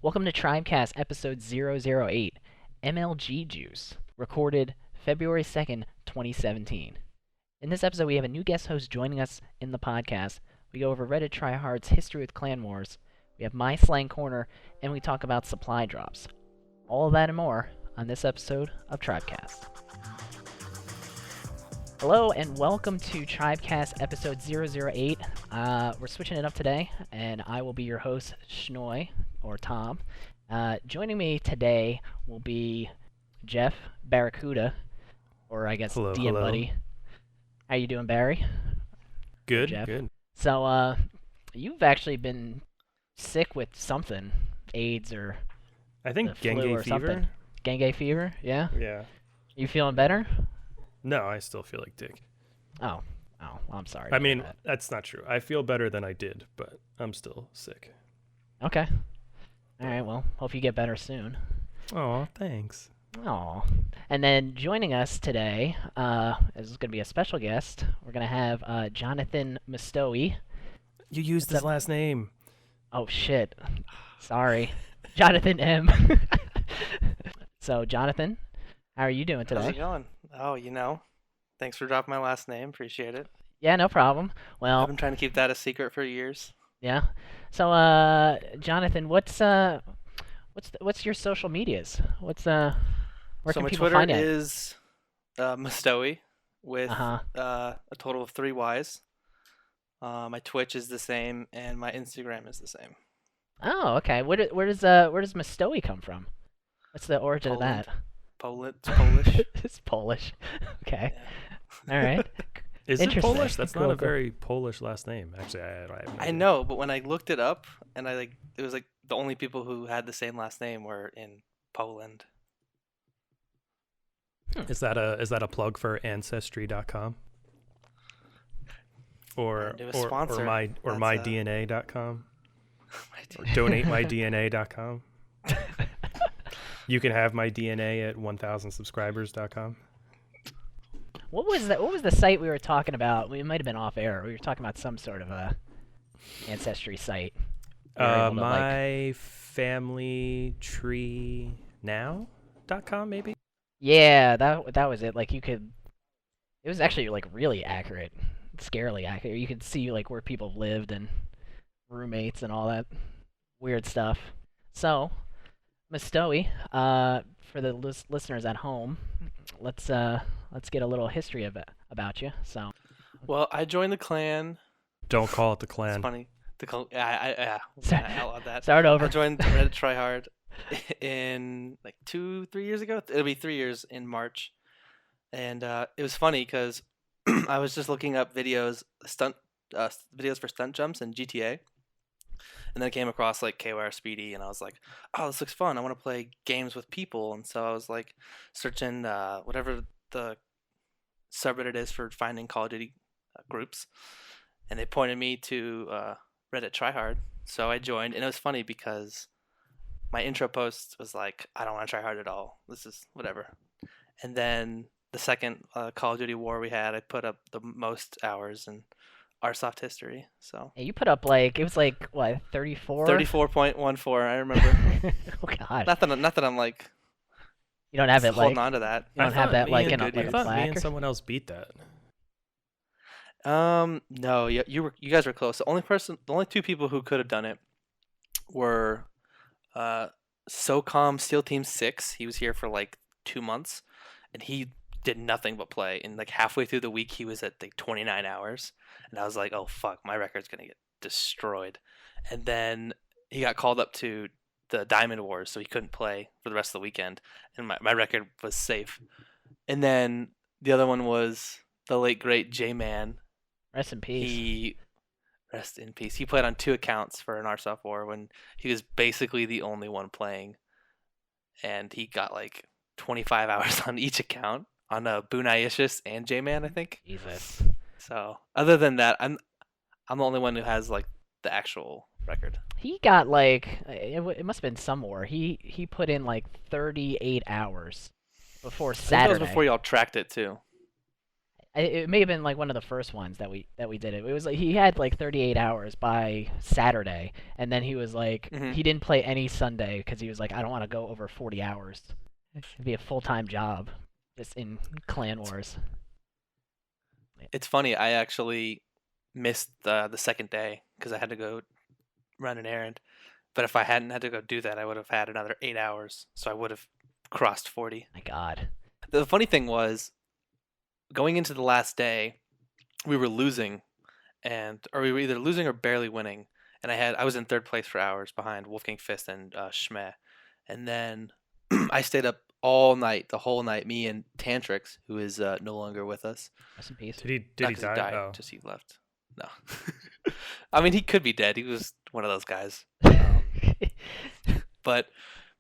Welcome to TRYbcast episode 008, MLG Juice, recorded February 2nd, 2017. In this episode, we have a new guest host joining us in the podcast. We go over RedditTryhard's history with Clan Wars, we have My Slang Corner, and we talk about supply drops. All of that and more on this episode of TRYbcast. Hello and welcome to TRYbcast episode 008. We're switching it up today, and I will be your host, Schnoy, or Tom. Joining me today will be Jeff Barracuda, or I guess Hello, DM hello. Buddy. How you doing, Barry? Good, Jeff? good. So, you've actually been sick with something, AIDS or I think the flu dengue or fever. something. Dengue fever, yeah? Yeah. You feeling better? No, I still feel like dick. Oh, well, I'm sorry. I to hear mean, that. that's not true. I feel better than I did, but I'm still sick. Okay. All right, well, hope you get better soon. Oh, thanks. Oh, and then joining us today is going to be a special guest. We're going to have Jonathan Mistoe. You used What's his last name. Oh, shit. Sorry. Jonathan M. So, Jonathan, how are you doing How's today? it going? Oh, thanks for dropping my last name. Appreciate it. Yeah, no problem. I've Well, been trying to keep that a secret for years. yeah. So, Jonathan, what's your social medias? Where So can my people Twitter find you? is Mistoe with Uh-huh. a total of 3 Ys. My Twitch is the same, and my Instagram is the same. Oh, okay. Where does Mistoe come from? What's the origin Poland. of that? It's Polish. It's Polish. Okay. Yeah. All right. Is it Interesting. Polish? That's Cool, not a cool. very Polish last name. Actually, I have no I idea. know, but when I looked it up, and it was like the only people who had the same last name were in Poland. Is that a plug for Ancestry.com? Or Newest sponsor. my That's, mydna.com? My Or D- donatemydna.com? You can have my DNA at 1000subscribers.com. What was the site we were talking about? We might have been off air. We were talking about some sort of a ancestry site. We were able to, like- My family tree now.com maybe? Yeah, that was it. Like you could. It was actually like really accurate, scarily accurate. You could see like where people lived and roommates and all that weird stuff. So, Mistoe, for the listeners at home, let's get a little history about you. So, Well, I joined the clan. Don't call it the It's clan. funny. Sorry. I outlawed that. start over. I joined RedditTryhard in like 2-3 years ago. It'll be 3 years in March, and it was funny because I was just looking up videos for stunt jumps in GTA, and then I came across like KYR Speedy, and I was like, oh, this looks fun. I want to play games with people, and so I was like searching whatever the subreddit is for finding Call of Duty groups, and they pointed me to RedditTryhard. So I joined, and it was funny because my intro post was like, I don't want to try hard at all. This is whatever. And then the second Call of Duty war we had, I put up the most hours in Airsoft history. So Hey, you put up like it was like what 34. 34.14. I remember. Oh God. not that I'm like You don't have it holding like on to that. you don't have thought that me like and- in a, good like I a thought me plaque. and or- someone else beat that. No, you guys were close. The only 2 people who could have done it were SOCOM SEAL Team 6. He was here for like 2 months, and he did nothing but play. And like halfway through the week, he was at like 29 hours, and I was like, oh fuck, my record's gonna get destroyed. And then he got called up to the Diamond Wars, so he couldn't play for the rest of the weekend, and my record was safe. And then the other one was the late great J-Man. Rest in peace. He rest in peace. He played on 2 accounts for an Airsoft war when he was basically the only one playing, and he got like 25 hours on each account on Bunaiishus and J-Man, I think. Jesus. So other than that, I'm the only one who has like the actual record. He got like it must have been some more. He put in like 38 hours before I think that Saturday. was before y'all tracked it too. It may have been like one of the first ones that we did it. It was like he had like 38 hours by Saturday, and then he was like Hmm. he didn't play any Sunday because he was like I don't want to go over 40 hours. It'd be a full-time job just in Clan Wars. It's funny. I actually missed the second day because I had to go run an errand. But if I hadn't had to go do that, I would have had another 8 hours. So I would have crossed 40. My God. The funny thing was, going into the last day, we were losing, or we were either losing or barely winning. And I was in third place for hours behind Wolfgang Fist and Schmeh. And then I stayed up all night, the whole night. Me and Tantrix, who is no longer with us. Rest in peace. Did Not he 'cause die? died, Oh. just he left. No. I mean, he could be dead. He was one of those guys. But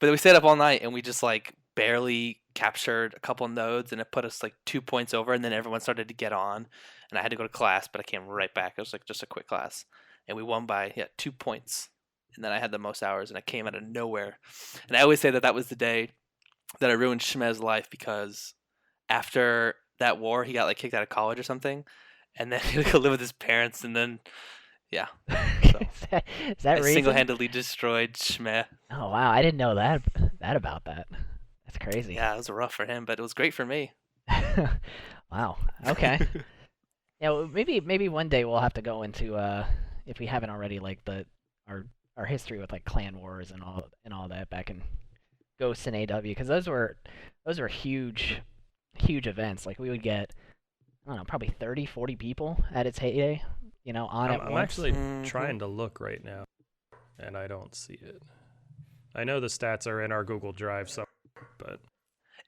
we stayed up all night and we just like barely captured a couple nodes and it put us like 2 points over and then everyone started to get on and I had to go to class but I came right back. It was like just a quick class and we won by 2 points and then I had the most hours and I came out of nowhere. And I always say that was the day that I ruined Shmez's life because after that war he got like kicked out of college or something and then he had to go live with his parents and then yeah. So Is that I reason? single-handedly destroyed Shmeh. Oh wow, I didn't know that about that. That's crazy. Yeah, it was rough for him, but it was great for me. Wow. Okay. Yeah, well, maybe one day we'll have to go into if we haven't already like our history with like clan wars and all that back in Ghosts and AW because those were huge events. Like we would get I don't know, probably 30, 40 people at its heyday, on at I'm once. actually Mhm. trying to look right now, and I don't see it. I know the stats are in our Google Drive, but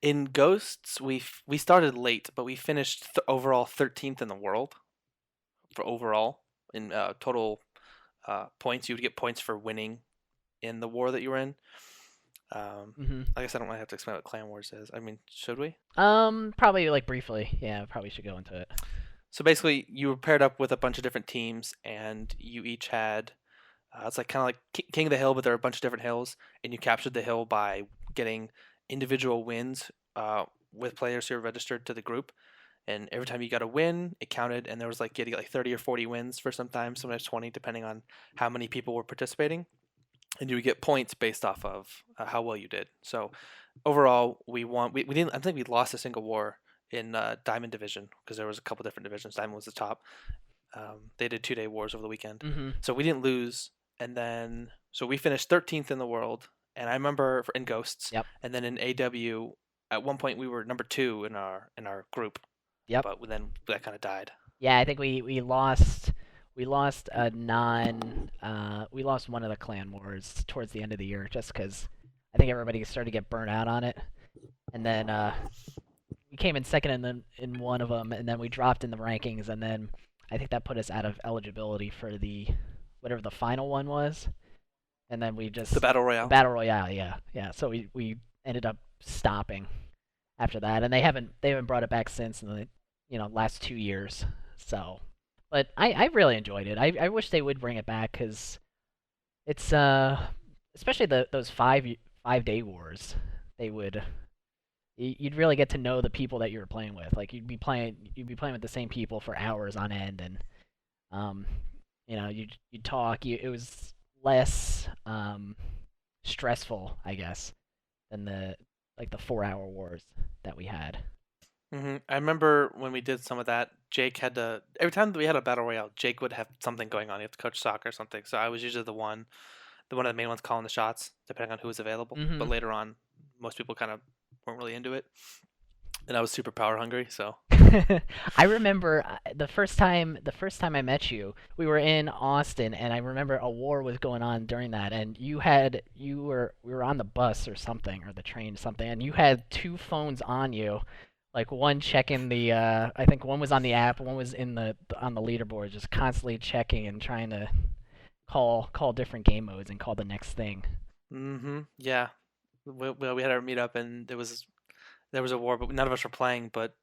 In Ghosts, we started late, but we finished overall 13th in the world for overall in total points. You would get points for winning in the war that you were in. I guess I don't really have to explain what Clan Wars is. I mean, should we? Probably like briefly. Yeah, probably should go into it. So basically, you were paired up with a bunch of different teams, and you each had it's like kind of like King of the Hill, but there are a bunch of different hills, and you captured the hill by getting individual wins with players who are registered to the group. And every time you got a win, it counted, and there was like getting like 30 or 40 wins for sometimes 20, depending on how many people were participating. And you would get points based off of how well you did. So overall, we won. We didn't. I think we lost a single war in Diamond Division because there was a couple different divisions. Diamond was the top. They did 2-day wars over the weekend, so we didn't lose. And then so we finished 13th in the world. And I remember in Ghosts, Yep. and then in AW, at one point we were number 2 in our group. Yep. But then that kind of died. Yeah, I think we lost we lost we lost one of the clan wars towards the end of the year just because I think everybody started to get burnt out on it, and then we came in second in one of them, and then we dropped in the rankings, and then I think that put us out of eligibility for the whatever the final one was, and then we just The Battle Royale. Battle Royale, yeah. So we ended up stopping after that, and they haven't brought it back since in the last 2 years. So, but I really enjoyed it. I wish they would bring it back because it's especially those 5-day wars. You'd really get to know the people that you were playing with. Like you'd be playing with the same people for hours on end, and you'd talk. It was less stressful, I guess, than the 4-hour wars that we had. I remember when we did some of that, Jake had to, every time that we had a battle royale, Jake would have something going on. He had to coach soccer or something. So I was usually the one of the main ones calling the shots, depending on who was available. But later on, most people kind of weren't really into it. And I was super power hungry, so. I remember the first time I met you, we were in Austin, and I remember a war was going on during that, and we were on the bus or something, or the train or something, and you had 2 phones on you, like one checking the I think one was on the app, one was on the leaderboard, just constantly checking and trying to call different game modes and call the next thing. Yeah. We had our meetup, and there was a war, but none of us were playing, but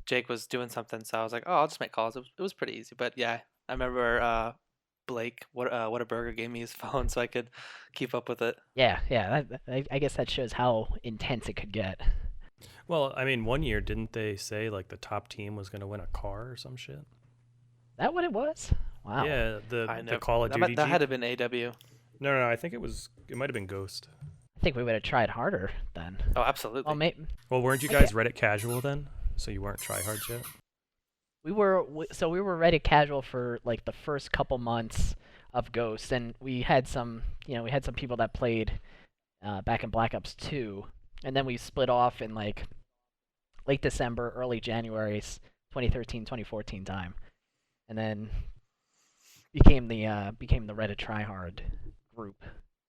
Jake was doing something, so I was like, oh, I'll just make calls. It was pretty easy, but yeah, I remember Blake, what a burger, gave me his phone so I could keep up with it. Yeah. I guess that shows how intense it could get. Well, I mean, one year didn't they say like the top team was going to win a car or some shit? Is that what it was? Wow. Yeah, I the never. Call of Duty That had Jeep. to have been AW. No, I think it might have been Ghost. I think we would have tried harder then. Oh, absolutely. Well, Well, weren't you Okay. guys Reddit casual then? So you weren't tryhard yet? we were Reddit casual for like the first couple months of Ghost, and we had some people that played back in Black Ops 2, and then we split off in like late December, early January, 2013, 2014 time, and then became the RedditTryhard group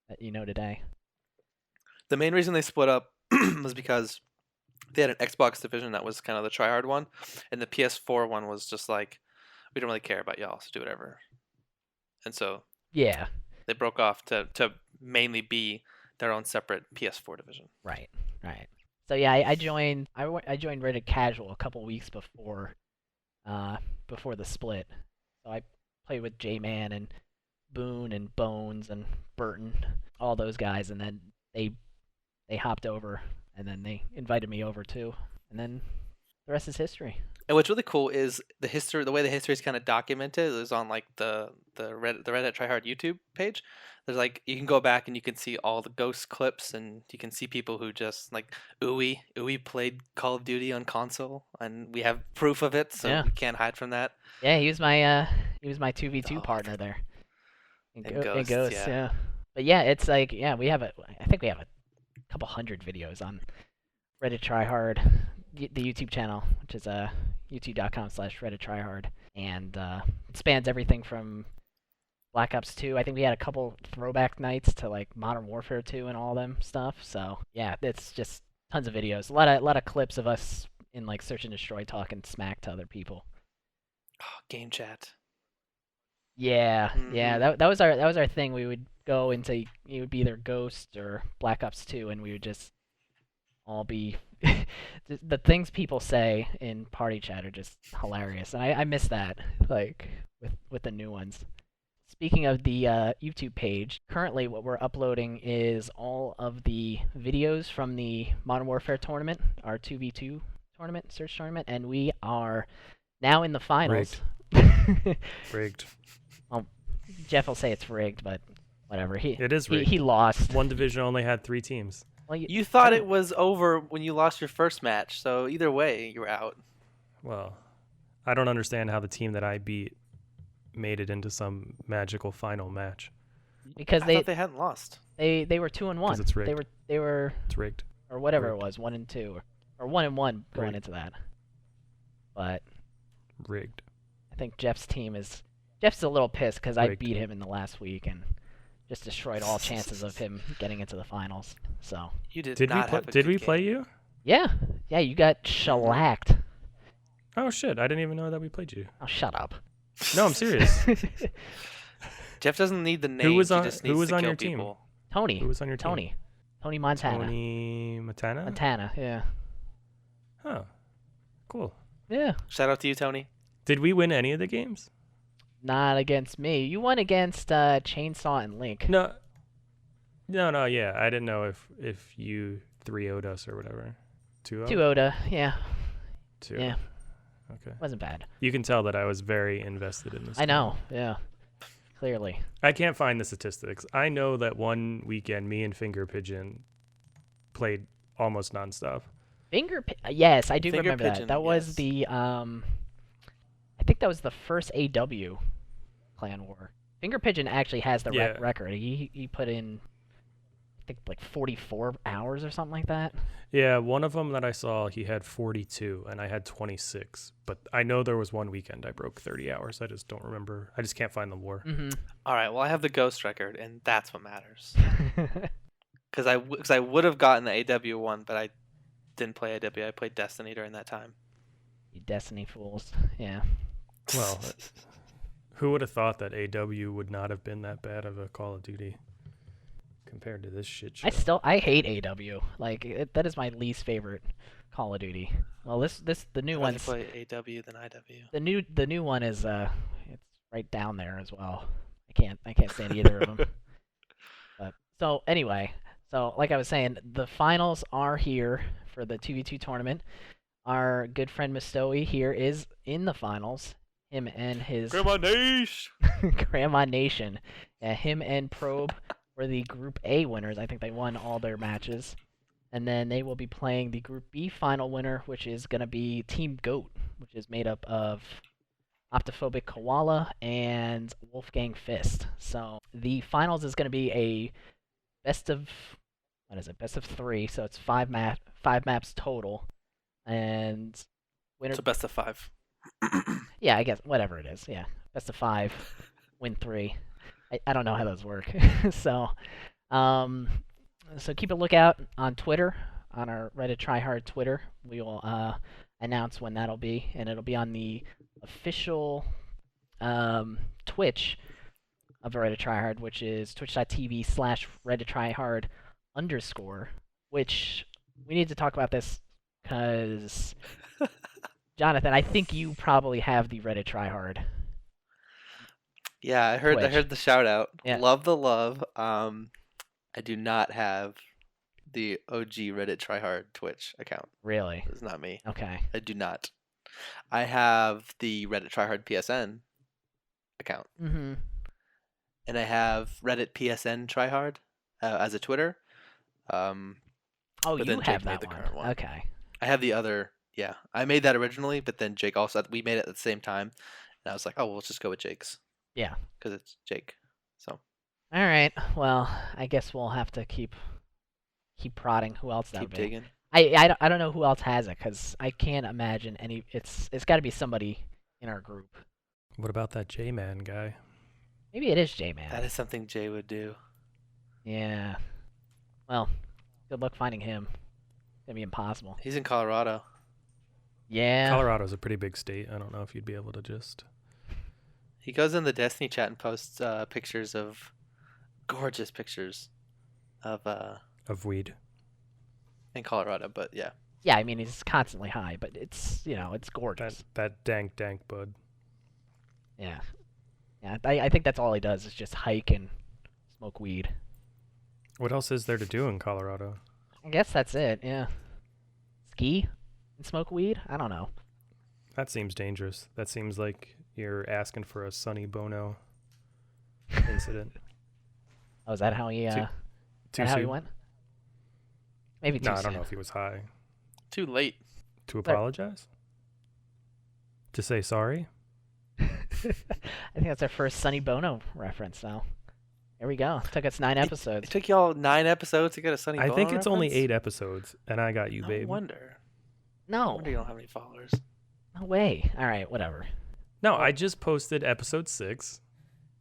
that you know today. The main reason they split up was because they had an Xbox division that was kind of the tryhard one, and the PS4 one was just like, we don't really care about y'all, so do whatever. And so Yeah. they broke off to mainly be their own separate PS4 division. Right. So yeah, I joined Reddit casual a couple weeks before the split. So I played with J-Man and Boone and Bones and Burton, all those guys, and then they hopped over, and then they invited me over too, and then the rest is history. And what's really cool is the way the history is kind of documented is on like the Reddit Tryhard YouTube page. There's like, you can go back and you can see all the Ghost clips, and you can see people who just like Uwe played Call of Duty on console, and we have proof of it, so Yeah. we can't hide from that. Yeah, he was my 2v2 Dog. partner there. In Ghost, Ghost, yeah. But yeah, it's like, I think we have a couple hundred videos on Reddit Tryhard, the YouTube channel, which is youtube.com/RedditTryhard, and it spans everything from Black Ops 2. I think we had a couple throwback nights to like Modern Warfare 2 and all them stuff. So yeah, it's just tons of videos, a lot of clips of us in like Search and Destroy talking smack to other people. Oh, game chat. Yeah, Mhm. that was our thing. We would go into, it would be either Ghost or Black Ops 2, and we would just all be the things people say in party chat are just hilarious, and I miss that, like with the new ones. Speaking of the YouTube page, currently what we're uploading is all of the videos from the Modern Warfare tournament, our 2v2 tournament, search tournament, and we are now in the finals. Rigged. Well, Jeff will say it's rigged, but whatever. It is rigged. He lost. One division only had 3 teams. Well, You thought it was over when you lost your first match, so either way, you were out. Well, I don't understand how the team that I beat made it into some magical final match. because I thought they hadn't lost. they were 2-1. 'Cause it's rigged. They were It's rigged. or whatever Rigged. it was, 1-2 or 1-1 going Rigged. into that. But Rigged. I think Jeff's a little pissed because I Rigged. beat him in the last week and just destroyed all chances of him getting into the finals. So You did Did we not play, have a did good we game. play you? yeah, you got shellacked. Oh shit, I didn't even know that we played you. Oh, shut up. No, I'm serious. Jeff doesn't need the names. was he on- just who needs was to on kill your team? people. Tony. Who was on your team? Tony Montana. Tony Montana? Montana, yeah. Huh. Cool. Yeah. Shout out to you, Tony. Did we win any of the games? Not against me. You won against Chainsaw and Link. No, yeah. I didn't know if you 3-0'd us or whatever. 2-0? 2-0, yeah. 2. Yeah. Okay. Wasn't bad. You can tell that I was very invested in this. I know, yeah. Clearly. I can't find the statistics. I know that one weekend, me and Finger Pigeon played almost nonstop. Yes, I do Finger remember that. Pigeon, That was yes. the I think that was the first AW clan war. Finger Pigeon actually has the Yeah. record. He put in, I think, like 44 hours or something like that. Yeah, one of them that I saw, he had 42, and I had 26. But I know there was one weekend I broke 30 hours. I just don't remember. I just can't find the war. Mm-hmm. All right, well, I have the Ghost record, and that's what matters. Because I would have gotten the AW one, but I didn't play AW. I played Destiny during that time. You Destiny fools. Yeah. Well, who would have thought that AW would not have been that bad of a Call of Duty compared to this shit show? I hate AW. Like that is my least favorite Call of Duty. Well, the new I'd rather one's play AW than IW. the new one is it's right down there as well. I can't stand either of them. But so anyway, So, like I was saying, the finals are here for the 2v2 tournament. Our good friend Mistoe here is in the finals. Him and his Grandma Nash. Grandma Nation. Yeah, him and Probe were the Group A winners. I think they won all their matches. And then they will be playing the Group B final winner, which is going to be Team GOAT, which is made up of Optophobic Koala and Wolfgang Fist. So the finals is going to be a best of, what is it? Best of 3. So it's 5 maps total, and winner. It's a best of 5. Yeah, I guess whatever it is. Yeah, best of 5, win 3. I don't know how those work. So, so keep a lookout on Twitter, on our RedditTryhard Twitter. We will announce when that'll be, and it'll be on the official Twitch of RedditTryhard, which is twitch.tv/RedditTryhard_, which we need to talk about this because, Jonathan, I think you probably have the RedditTryhard. Yeah, I heard the shout out. Yeah. Love the love. I do not have the OG RedditTryhard Twitch account. Really? It's not me. Okay. I do not. I have the RedditTryhard PSN account. Mm-hmm. And I have Reddit PSN Tryhard as a Twitter. Oh, but you then have Jake that made the one. current one. Okay. I have the other. Yeah, I made that originally, but then Jake also. We made it at the same time, and I was like, oh, well, let's just go with Jake's. Yeah. Because it's Jake. So. All right. Well, I guess we'll have to keep prodding. Who else that would Keep be? digging. I don't know who else has it because I can't imagine any. It's got to be somebody in our group. What about that J-Man guy? Maybe it is J-Man. That is something Jay would do. Yeah. Well, good luck finding him. It's gonna be impossible. He's in Colorado. Yeah. Colorado's a pretty big state. I don't know if you'd be able to just... He goes in the Destiny chat and posts pictures of gorgeous pictures of weed. in Colorado, but yeah. Yeah, I mean he's constantly high, but it's it's gorgeous. That dank bud. Yeah. Yeah, I think that's all he does is just hike and smoke weed. What else is there to do in Colorado? I guess that's it, yeah. Ski and smoke weed? I don't know. That seems dangerous. That seems like you're asking for a Sonny Bono incident. Oh, is that how he Too how he soon? wthink Maybe too No, I soon. don't know if he was high. Too late. To apologize? To say sorry? I think that's our first Sonny Bono reference now. There we go. Took us 9 episodes. It took y'all 9 episodes to get a Sunny I Bono think it's only reference? 8 episodes, and I got you, No babe. wonder. No No. wonder you don't have any followers. No way. All right, whatever. No, I just posted episode 6.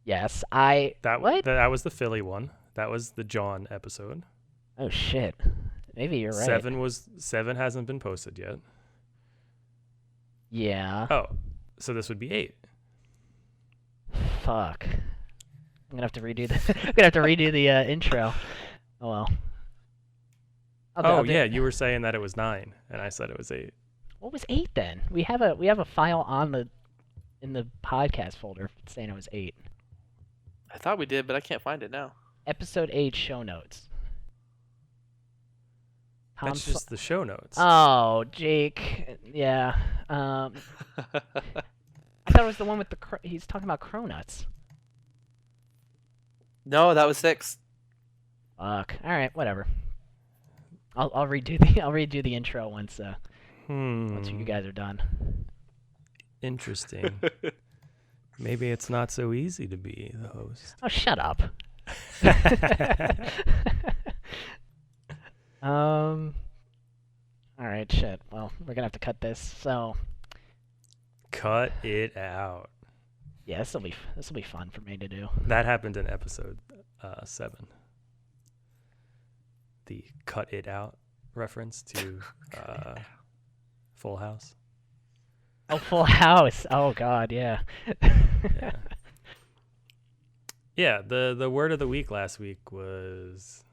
Yes, That was the Philly one. That was the John episode. Oh shit. Maybe you're right. 7 hasn't been posted yet. Yeah. Oh, so this would be 8. Fuck. I'm gonna have to redo the intro. Oh well. I'll do- Yeah, you were saying that it was 9, and I said it was 8. What was 8 then? We have a file in the podcast folder saying it was 8. I thought we did, but I can't find it now. Episode 8 show notes. That's just the show notes. Oh, Jake. Yeah. I thought it was the one with he's talking about cronuts. No, that was 6. Fuck. All right, whatever. I'll redo the intro once you guys are done. Interesting. Maybe it's not so easy to be the host. Oh, shut up. All right, shit. Well, we're gonna have to cut this. So. Cut it out. Yeah, this will be fun for me to do. That happened in episode 7. The cut it out reference to Full House. Oh, Full House. Oh God, yeah. Yeah. Yeah, the word of the week last week was,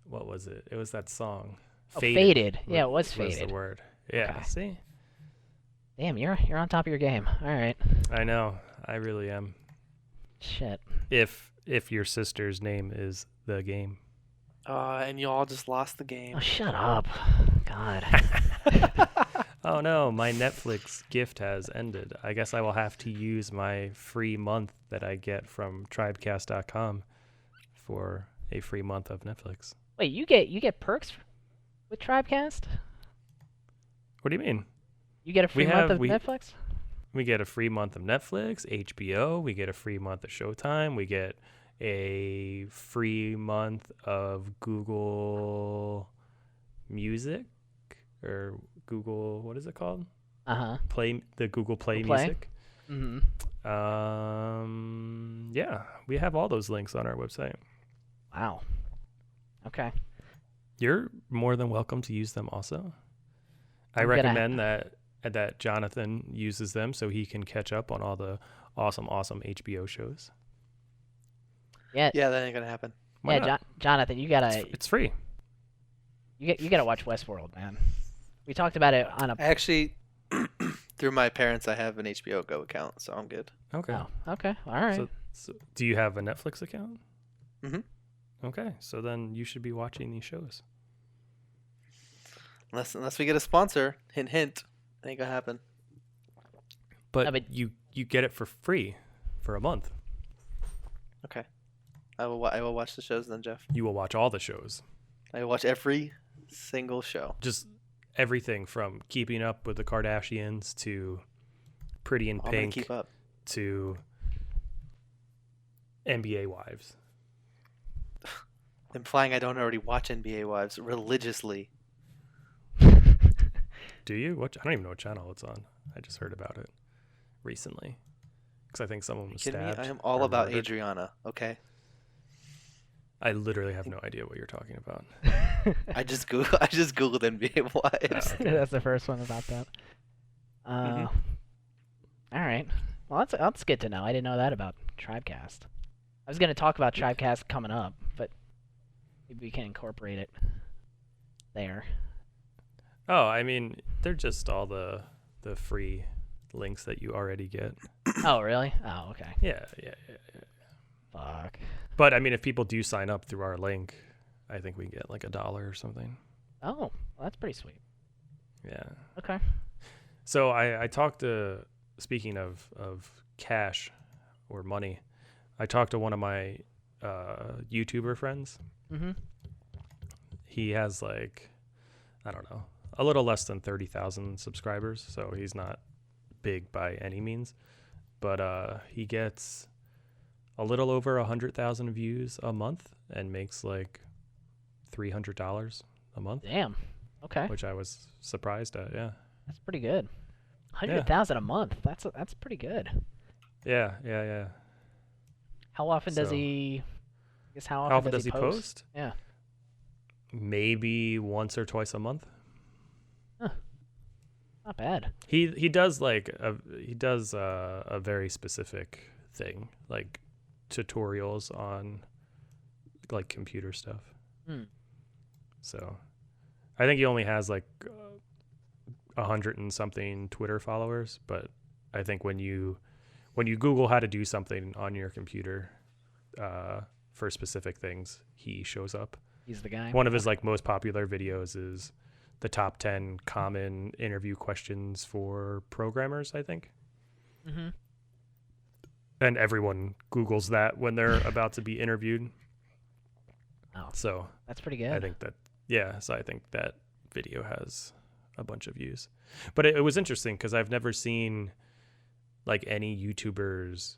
what was it? It was that song. Faded. Yeah, it was Was faded. the word. Yeah, Okay. see? Damn, you're on top of your game. All right. I know. I really am. Shit. If your sister's name is The Game. And you all just lost the game. Oh, shut up. God. Oh no, my Netflix gift has ended. I guess I will have to use my free month that I get from trybcast.com for a free month of Netflix. Wait, you get perks with Tribecast? What do you mean? You get a free month of we Netflix? we get a free month of Netflix, HBO, we get a free month of Showtime, we get a free month of Google Music or Google, what is it called? Uh-huh. The Google Play Play? Music. Mm-hmm. Yeah, we have all those links on our website. Wow. Okay. You're more than welcome to use them also. I I'm gonna- recommend that Jonathan uses them so he can catch up on all the awesome HBO shows. Yeah, Yeah, that ain't gonna happen. Why yeah, not? Jonathan, you gotta It's free. you gotta watch Westworld, man. We talked about it on a. Actually, through my parents, I have an HBO Go account, so I'm good. Okay. Oh, okay, all right. So do you have a Netflix account? Mhm. Okay, so then you should be watching these shows. Unless we get a sponsor, hint hint, ain't gonna happen. But you get it for free for a month. Okay. I will watch the shows then, Jeff. You will watch all the shows. I will watch every single show. Just everything from Keeping Up with the Kardashians to Pretty in I'm gonna Pink keep up. to NBA Wives. Implying I don't already watch NBA Wives religiously. Do you? I don't even know what channel it's on. I just heard about it recently because I think someone was Kidding me? stabbed. I am all or about murdered. Adriana. Okay. I literally have no idea what you're talking about. I just googled NBA Wives. Okay. That's the first one about that. Mhm. All right. Well, that's good to know. I didn't know that about Tribecast. I was gonna talk about Tribecast coming up, but maybe we can incorporate it there. Oh, I mean, they're just all the free links that you already get. Oh, really? Oh, okay. Yeah. Fuck. But I mean, if people do sign up through our link, I think we get like $1 or something. Oh, well, that's pretty sweet. Yeah. Okay. So I talked to, speaking of cash or money, I talked to one of my YouTuber friends. Mm-hmm. He has like, I don't know, a little less than 30,000 subscribers, so he's not big by any means. But he gets a little over 100,000 views a month and makes like $300 a month, Damn. Okay. which I was surprised at. Yeah. That's pretty good. 100,000 a month. That's pretty good. Yeah. How often does So- he? I guess how How often does he post? Yeah. Maybe once or twice a month. Not bad. He does like a very specific thing, like tutorials on like computer stuff. Hmm. So I think he only has like 100 and something Twitter followers, but I think when you Google how to do something on your computer for specific things, he shows up. He's the guy. One of his like most popular videos is the top 10 common interview questions for programmers, I think. Mm-hmm. And everyone Googles that when they're about to be interviewed. Oh, So that's pretty good. I think so I think that video has a bunch of views. But it was interesting because I've never seen like any YouTuber's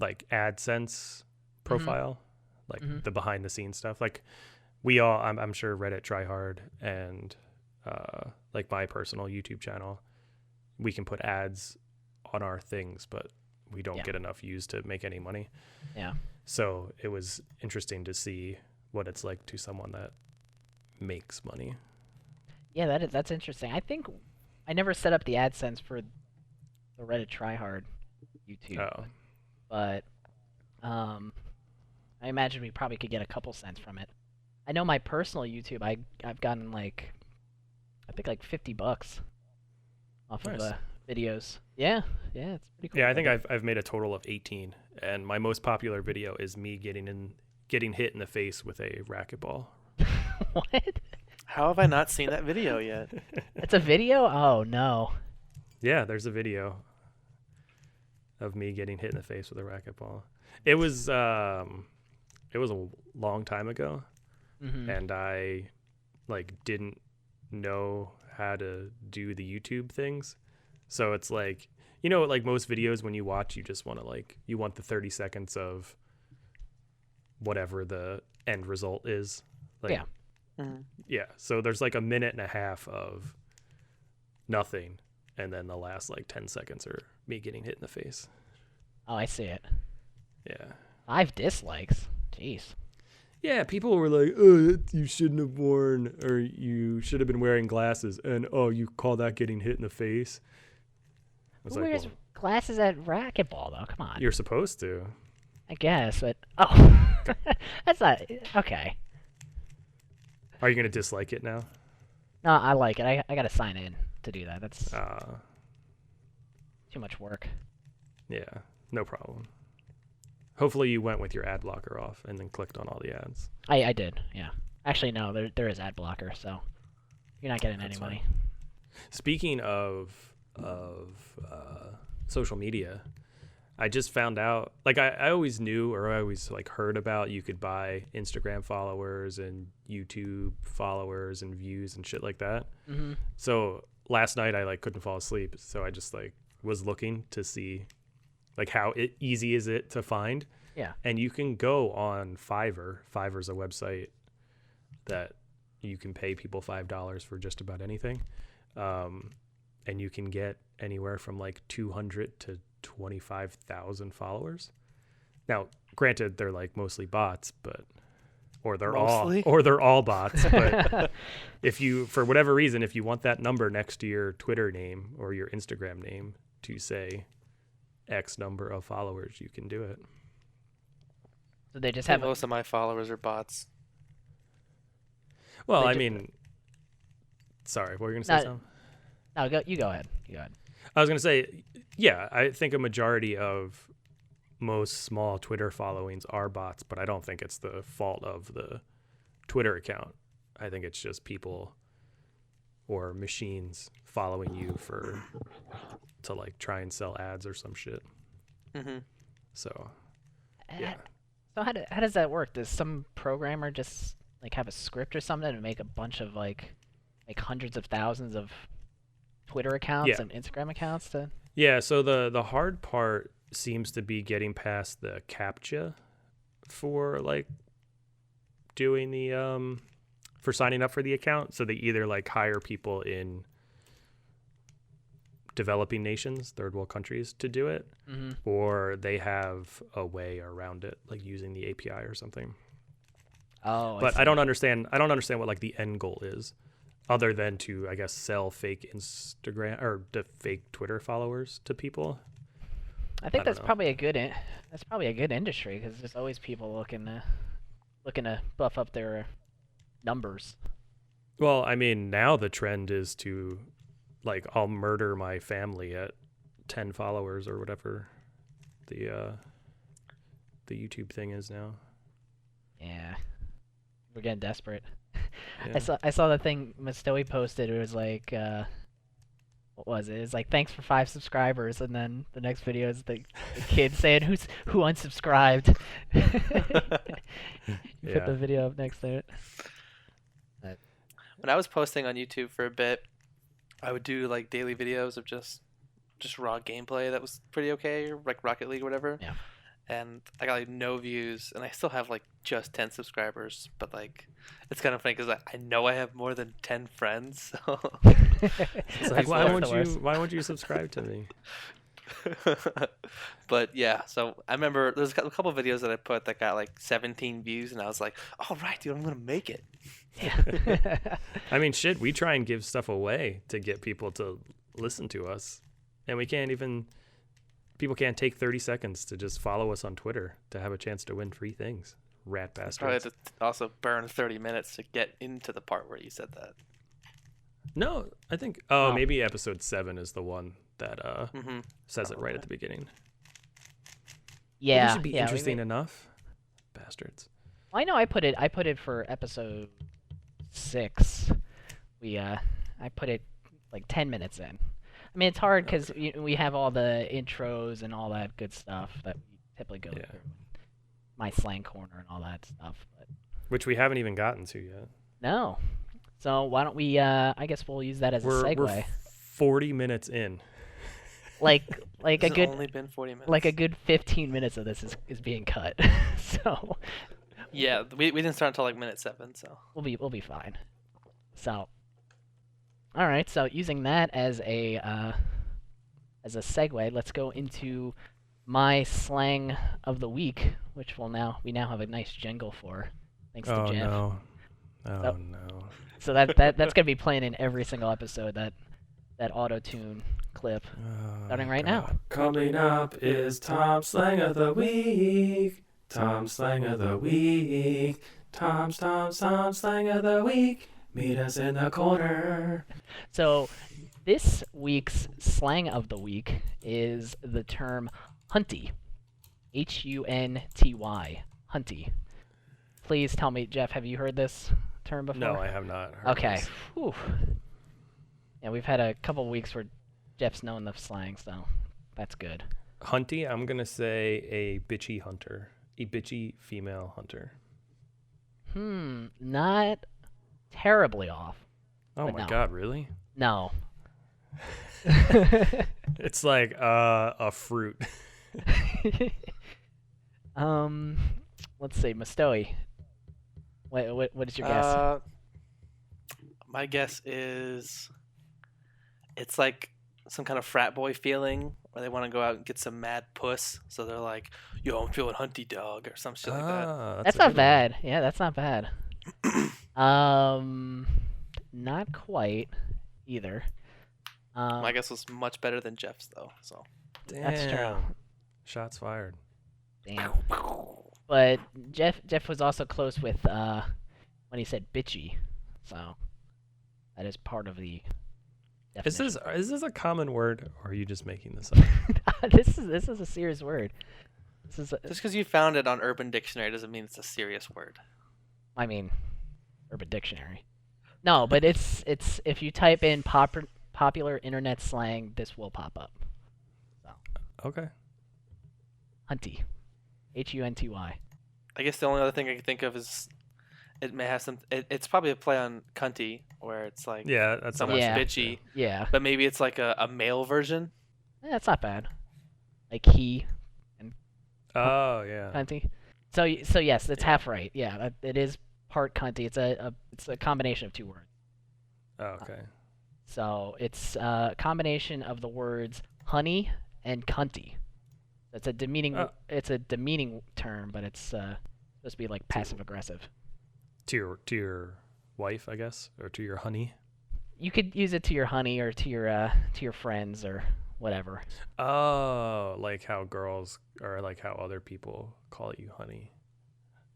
like AdSense profile, like the behind the scenes stuff. Like we all, I'm sure RedditTryhard and like my personal YouTube channel, we can put ads on our things, but we don't get enough views to make any money. Yeah. So it was interesting to see what it's like to someone that makes money. Yeah, that's interesting. I think I never set up the AdSense for the RedditTryhard YouTube, Oh, but I imagine we probably could get a couple cents from it. I know my personal YouTube, I've gotten like, I think like $50 off of Nice. the videos. Yeah, it's pretty cool. yeah. I think I've made a total of 18, and my most popular video is me getting getting hit in the face with a racquetball. What? How have I not seen that video yet? It's a video? Oh no. Yeah, there's a video of me getting hit in the face with a racquetball. It was a long time ago, and I didn't know how to do the YouTube things. So it's like, like most videos when you watch, you just want to you want the 30 seconds of whatever the end result is. Yeah. Yeah. So there's a minute and a half of nothing. And then the last 10 seconds are me getting hit in the face. Oh, I see it. Yeah. 5 dislikes. Jeez. Yeah, people were like, "Oh, you shouldn't have worn, or you should have been wearing glasses," and "Oh, you call that getting hit in the face?" I was Who like, wears well, glasses at racquetball though? Come on. you're supposed to. I guess, but that's not okay. Are you gonna dislike it now? No, I like it. I gotta sign in to do that. That's too much work. Yeah, no problem. Hopefully you went with your ad blocker off and then clicked on all the ads. I did, yeah. Actually, no, there is ad blocker, so you're not getting any money. Speaking of social media, I just found out, I always knew, or I always heard about, you could buy Instagram followers and YouTube followers and views and shit like that. Mm-hmm. So last night I couldn't fall asleep, so I just was looking to see how easy is it to find. Yeah. And you can go on Fiverr. Fiverr's a website that you can pay people $5 for just about anything, and you can get anywhere from 200 to 25,000 followers. Now, granted, they're mostly bots, or they're all bots. But if you, for whatever reason, if you want that number next to your Twitter name or your Instagram name to say X number of followers, you can do it. So they just I have think most of my followers are bots. Well, They sorry, what were you gonna say, Sam? No, you go ahead. I was gonna say, yeah, I think a majority of most small Twitter followings are bots, but I don't think it's the fault of the Twitter account. I think it's just people or machines following you to try and sell ads or some shit. Mm-hmm. So, yeah. So how does that work? Does some programmer just have a script or something and make a bunch of hundreds of thousands of Twitter accounts and Instagram accounts to? Yeah. So the hard part seems to be getting past the CAPTCHA for doing the for signing up for the account. So they either hire people in developing nations, third world countries, to do it, or they have a way around it, using the API or something. Oh, but I don't understand what the end goal is, other than to, I guess, sell fake Instagram or the fake Twitter followers to people. I think that's probably a good industry, because there's always people looking to buff up their numbers. Well, I mean, now the trend is to I'll murder my family at 10 followers or whatever the YouTube thing is now. Yeah, we're getting desperate. Yeah. I saw the thing Mastoey posted. It was what was it? It's thanks for 5 subscribers, and then the next video is the kid saying who unsubscribed. You put the video up next to it. When I was posting on YouTube for a bit, I would do daily videos of just raw gameplay that was pretty okay, or Rocket League or whatever. Yeah. And I got no views, and I still have just 10 subscribers. But it's kind of funny because I know I have more than 10 friends. So it's why won't you subscribe to me? But yeah, so I remember there's a couple of videos that I put that got 17 views, and I was like, all right, dude, I'm gonna make it. Yeah. I mean, shit, we try and give stuff away to get people to listen to us, and people can't take 30 seconds to just follow us on Twitter to have a chance to win free things. Rat bastards. Probably had to also burn 30 minutes to get into the part where you said that. No, I think maybe episode 7 is the one that says it right at the beginning. Yeah, It should be interesting enough. Bastards. I know I put it for episode 6. I put it like 10 minutes in. I mean, it's hard because we have all the intros and all that good stuff that we typically go through. My slang corner and all that stuff. But Which we haven't even gotten to yet. no. So why don't we, I guess we'll use that as a segue. We're 40 minutes in. Like a It's good only been 40 minutes. like a good 15 minutes of this is being cut. So Yeah, we didn't start until like minute 7, so. we'll be fine. So all right, so using that as a segue, let's go into my slang of the week, which we now have a nice jingle for, thanks to Jeff. No. Oh So- no. So that's gonna be playing in every single episode, that auto tune clip. Starting right now. Coming up is Tom's Slang of the Week. Tom's Slang of the Week. Tom's Slang of the Week. Meet us in the corner. So this week's slang of the week is the term hunty. Hunty. Hunty. Please tell me, Jeff, have you heard this term before? No, I have not heard Okay. this. Whew. Yeah, we've had a couple weeks where Jeff's known the slang, so that's good. Hunty, I'm going to say a bitchy hunter. A bitchy female hunter. Not terribly off. Oh But my no. god, really? No. It's like a fruit. Let's see, Mastoey. What is your guess? My guess is it's like some kind of frat boy feeling where they want to go out and get some mad puss. So they're like, yo, I'm feeling hunty dog or some shit like that. That's not bad. Yeah, that's not bad. Not quite either. My guess was much better than Jeff's though. So That's true. Shots fired. Damn. But Jeff was also close with when he said bitchy. So that is part of the definition. Is this a common word, or are you just making this up? This is a serious word. just because you found it on Urban Dictionary doesn't mean it's a serious word. I mean, Urban Dictionary. No, but it's if you type in popular internet slang, this will pop up. So Okay. hunty, Hunty. I guess the only other thing I can think of is it may have some. It's probably a play on cunty, where it's like Yeah, that's someone's Yeah. bitchy, Yeah, but maybe it's like a male version. that's not bad. Like he Oh yeah. hunty. So yes, it's half right. Yeah, it is part cunty. It's a combination of two words. Oh, okay. So it's a combination of the words honey and cunty. It's a demeaning. It's a demeaning term, but it's supposed to be like passive aggressive. To your wife, I guess, or to your honey. You could use it to your honey or to your friends or whatever. Oh, like how girls or like how other people call you honey,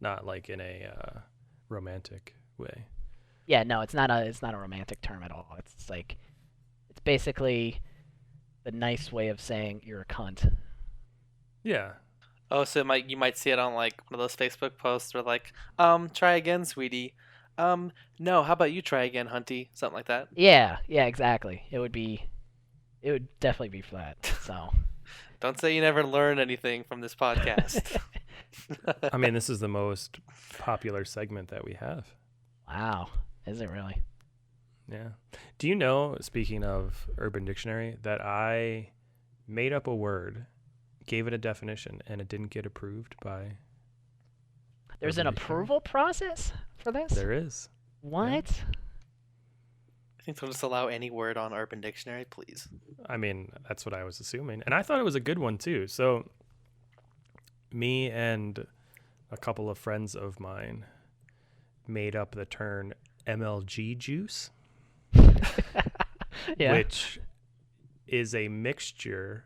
not like in a romantic way. Yeah, no, it's not a romantic term at all. It's basically the nice way of saying you're a cunt. Yeah. Oh, so you might see it on like one of those Facebook posts where like, try again, sweetie. No, how about you try again, hunty? Something like that. Yeah, exactly. It would definitely be for that. So Don't say you never learned anything from this podcast. I mean, this is the most popular segment that we have. wow, is it really? Yeah. Do you know, speaking of Urban Dictionary, that I made up a word, gave it a definition, and it didn't get approved by... There's an Urban Dictionary? approval process for this? There is. What? I think they'll just allow any word on Urban Dictionary, please. I mean, that's what I was assuming. And I thought it was a good one, too. So me and a couple of friends of mine made up the term MLG juice, Yeah. which is a mixture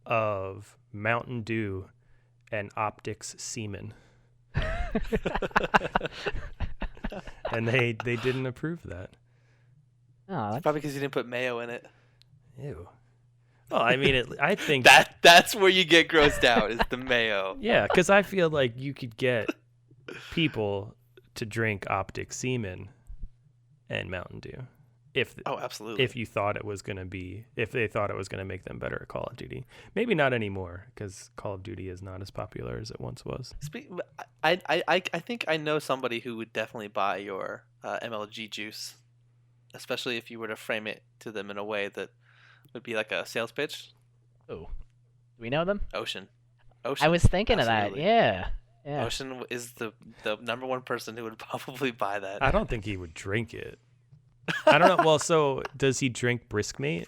of Mountain Dew and Optics semen. And they didn't approve that. Oh, that's, Probably because you didn't put mayo in it. Ew. Well, I mean, I think That's where you get grossed out is the mayo. yeah, because I feel like you could get people to drink optic semen and Mountain Dew. Absolutely. If they thought it was going to make them better at Call of Duty. Maybe not anymore, because Call of Duty is not as popular as it once was. I think I know somebody who would definitely buy your MLG juice, especially if you were to frame it to them in a way that would be like a sales pitch. Oh, do we know them? Ocean. I was thinking absolutely. of that. Yeah. Ocean is the number one person who would probably buy that. I don't think he would drink it. I don't know. Well, so does he drink Briskmate?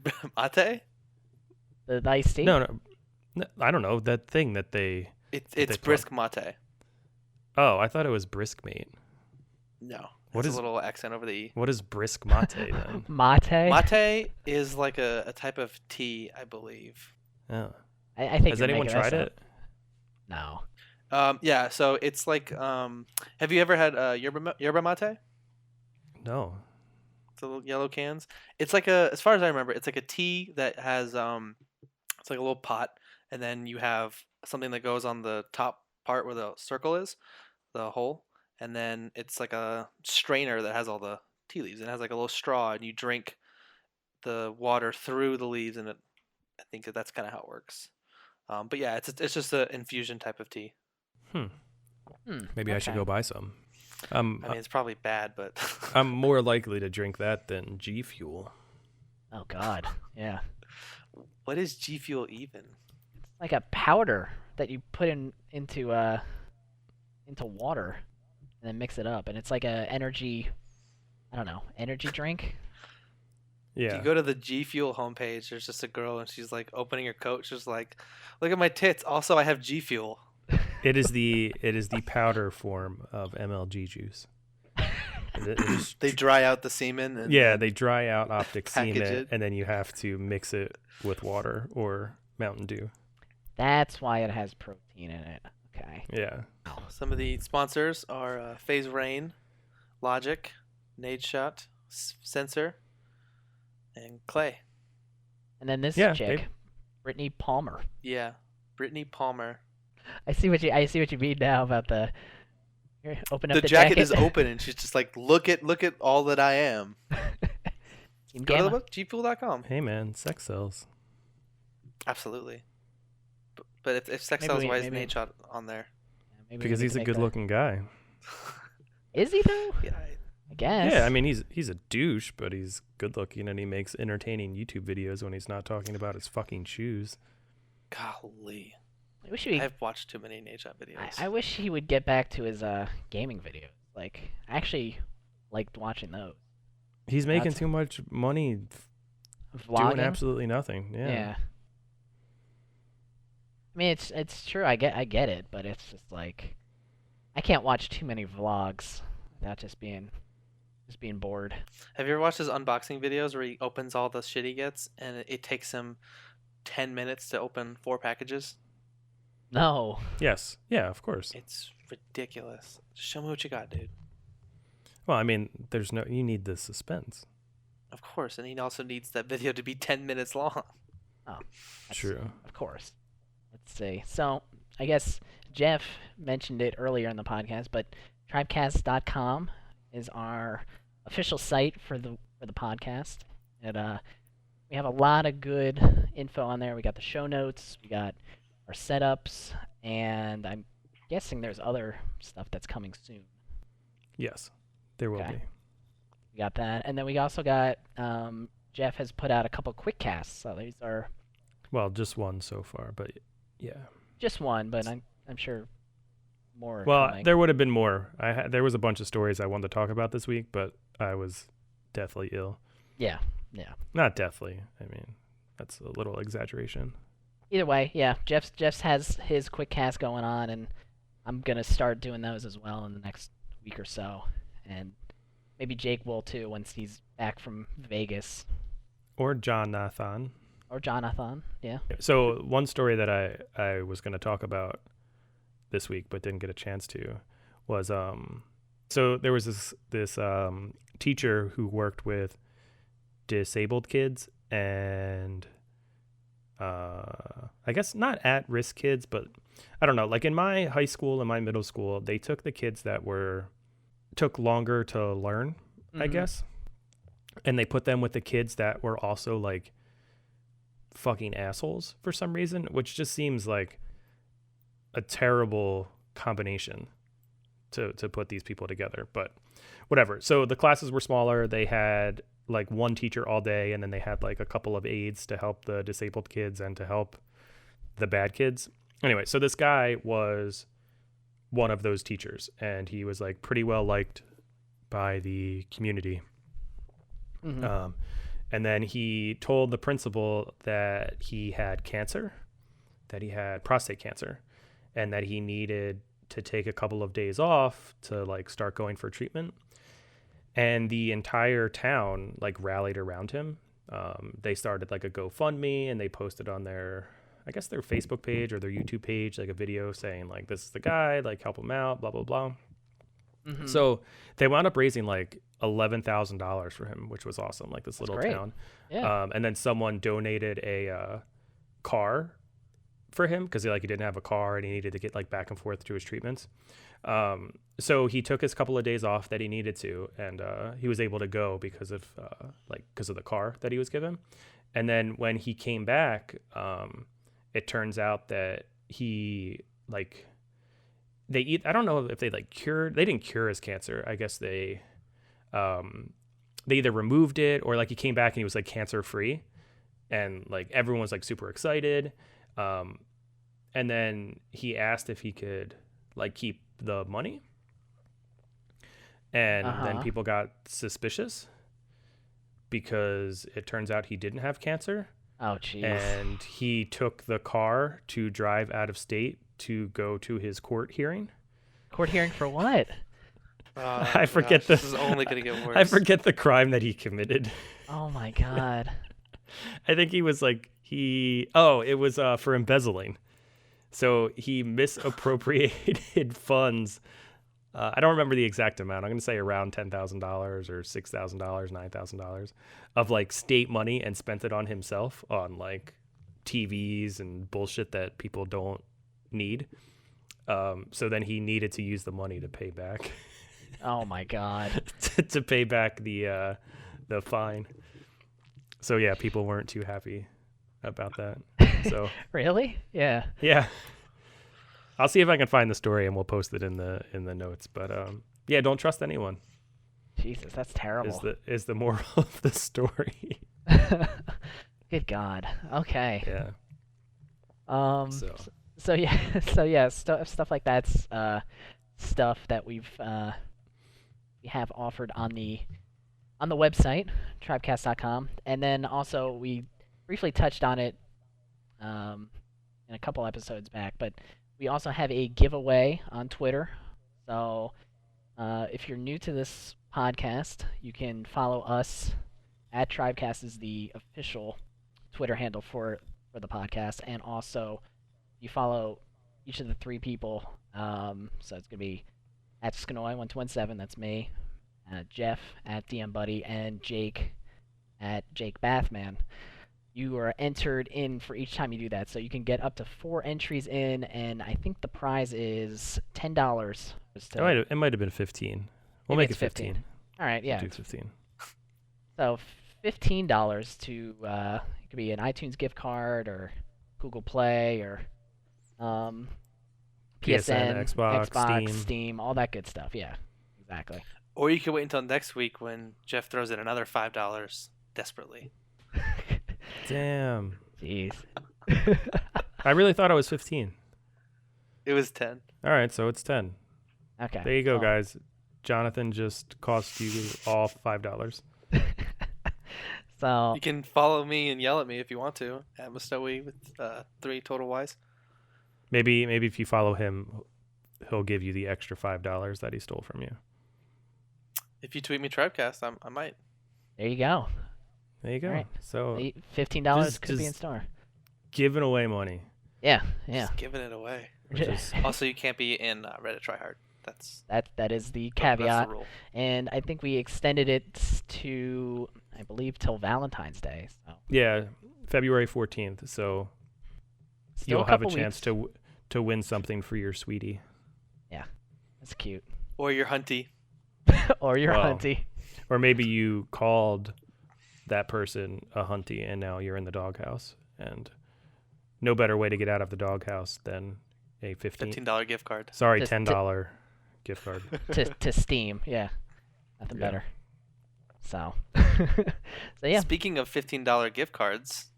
Mate? The iced tea? No, I don't know. That thing that they... It's brisk mate. Oh, I thought it was Briskmate. No. What it's is a little accent over the E. What is brisk mate then? Mate? Mate is like a type of tea, I believe. Oh. I think Has anyone tried it? No. Yeah, so it's like have you ever had yerba mate? No. The little yellow cans. It's like as far as I remember, it's like a tea that has it's like a little pot, and then you have something that goes on the top part where the circle is, the hole, and then it's like a strainer that has all the tea leaves. It has like a little straw, and you drink the water through the leaves, and I think that's kind of how it works. But yeah, it's just an infusion type of tea. Maybe I should go buy some. I mean, it's probably bad, but I'm more likely to drink that than G Fuel. Oh God, yeah. What is G Fuel even? It's like a powder that you put into water and then mix it up, and it's like a energy drink. Yeah. If you go to the G Fuel homepage, there's just a girl, and she's like opening her coat. She's like, "Look at my tits. Also, I have G Fuel." It is the powder form of MLG juice. They dry out the semen. And they dry out optic semen, it. and then you have to mix it with water or Mountain Dew. That's why it has protein in it. Okay. Yeah. Some of the sponsors are Phase Rain, Logic, Nadeshot, Sensor, and Clay. And then this chick, Brittany Palmer. Yeah, Brittany Palmer. I see what you mean now about the. Here, open up the jacket is open, and she's just like, look at all that I am. Go to gfuel.com. Hey man, sex sells. Absolutely. But if sex sells, why is Nadeshot on there? Yeah, because he's a good-looking guy. Is he though? Yeah, I guess. Yeah, I mean he's a douche, but he's good-looking and he makes entertaining YouTube videos when he's not talking about his fucking shoes. Golly. I I've watched too many Nadeshot videos. I wish he would get back to his gaming videos. Like, I actually liked watching those. He's making too much money doing absolutely nothing. Yeah. I mean, it's true. I get it, but it's just like I can't watch too many vlogs without just being bored. Have you ever watched his unboxing videos where he opens all the shit he gets, and it takes him 10 minutes to open 4 packages? No. Yes. Yeah, of course. It's ridiculous. Just show me what you got, dude. Well, I mean, you need the suspense. Of course, and he also needs that video to be 10 minutes long. Oh, true. Of course. Let's see. So, I guess Jeff mentioned it earlier in the podcast, but TRYbcast.com is our official site for the podcast. And we have a lot of good info on there. We got the show notes, we got our setups, and I'm guessing there's other stuff that's coming soon. Yes, there will be. We got that, and then we also got Jeff has put out a couple quick casts. So these are just one so far, but yeah, just one. But I'm sure more. Well, coming. There would have been more. There was a bunch of stories I wanted to talk about this week, but I was deathly ill. Yeah. Not deathly. I mean, that's a little exaggeration. Either way, yeah, Jeff has his quick cast going on, and I'm gonna start doing those as well in the next week or so, and maybe Jake will too once he's back from Vegas. Or Jonathan, yeah. So one story that I was gonna talk about this week but didn't get a chance to was so there was this teacher who worked with disabled kids and I guess not at-risk kids, but I don't know. Like in my high school and my middle school, they took the kids that took longer to learn, I guess, and they put them with the kids that were also like fucking assholes for some reason, which just seems like a terrible combination to put these people together. But whatever. So the classes were smaller. They had like one teacher all day, and then they had like a couple of aides to help the disabled kids and to help the bad kids. Anyway, so this guy was one of those teachers, and he was like pretty well liked by the community. And then he told the principal that he had cancer, that he had prostate cancer, and that he needed to take a couple of days off to like start going for treatment. And the entire town like rallied around him. They started like a GoFundMe, and they posted on their Facebook page or their YouTube page like a video saying like, this is the guy, like help him out, blah blah blah. So they wound up raising like $11,000 for him, which was awesome. Like this little town. Yeah. And then someone donated a car for him because he didn't have a car and he needed to get like back and forth to his treatments. So he took his couple of days off that he needed to, and he was able to go because of the car that he was given. And then when he came back, it turns out that he I don't know if they they didn't cure his cancer. I guess they either removed it or like he came back and he was like cancer free, and like everyone was like super excited. And then he asked if he could like keep the money, and then people got suspicious because it turns out he didn't have cancer. Oh, jeez. And he took the car to drive out of state to go to his court hearing. Court hearing for what? I forget this is only gonna get worse. I forget the crime that he committed. Oh my god. I think he was like it was for embezzling. So he misappropriated funds. I don't remember the exact amount. I'm going to say around $10,000 or $6,000, $9,000 of like state money, and spent it on himself on like TVs and bullshit that people don't need. So then he needed to use the money to pay back. Oh my god. to pay back the fine. So yeah, people weren't too happy about that. So Really? Yeah. Yeah. I'll see if I can find the story and we'll post it in the notes. But yeah, don't trust anyone. Jesus, that's terrible. Is the moral of the story. Good God. Okay. Yeah. So yeah, stuff like that's stuff that we have offered on the website, trybcast.com, and then also we briefly touched on it in a couple episodes back, but we also have a giveaway on Twitter. So if you're new to this podcast, you can follow us at TRYbcast is the official Twitter handle for the podcast, and also you follow each of the three people. So it's gonna be at Skanoy1217, that's me, Jeff at DM Buddy, and Jake at Jake Bathman. You are entered in for each time you do that, so you can get up to 4 entries in, and I think the prize is $10. It might have been 15. We'll make it 15. All right, yeah. We'll do 15. So $15 to it could be an iTunes gift card or Google Play or PSN, Xbox, Steam, all that good stuff. Yeah, exactly. Or you could wait until next week when Jeff throws in another $5 desperately. Damn. Jeez. I really thought it was 15. It was 10. All right, so it's 10. Okay. There you go, guys. Jonathan just cost you all $5. So you can follow me and yell at me if you want to at Mustowi with 3 total Ys. Maybe if you follow him, he'll give you the extra $5 that he stole from you. If you tweet me TRYbcast, I might. There you go. There you go. Right. So $15 could be in store. Giving away money. Yeah. Just giving it away. Also, you can't be in RedditTryhard. That is the caveat. That's the rule. And I think we extended it to, I believe, till Valentine's Day. So. Yeah. February 14th. So Still you'll have a couple chance weeks. to win something for your sweetie. Yeah, that's cute. Or your hunty. Or your Well, hunty. Or maybe you called that person a hunty and now you're in the doghouse. And no better way to get out of the doghouse than a $15 gift card. Sorry, Just $10 gift card. to Steam. Yeah, nothing Yeah. better. So, so yeah. Speaking of $15 gift cards,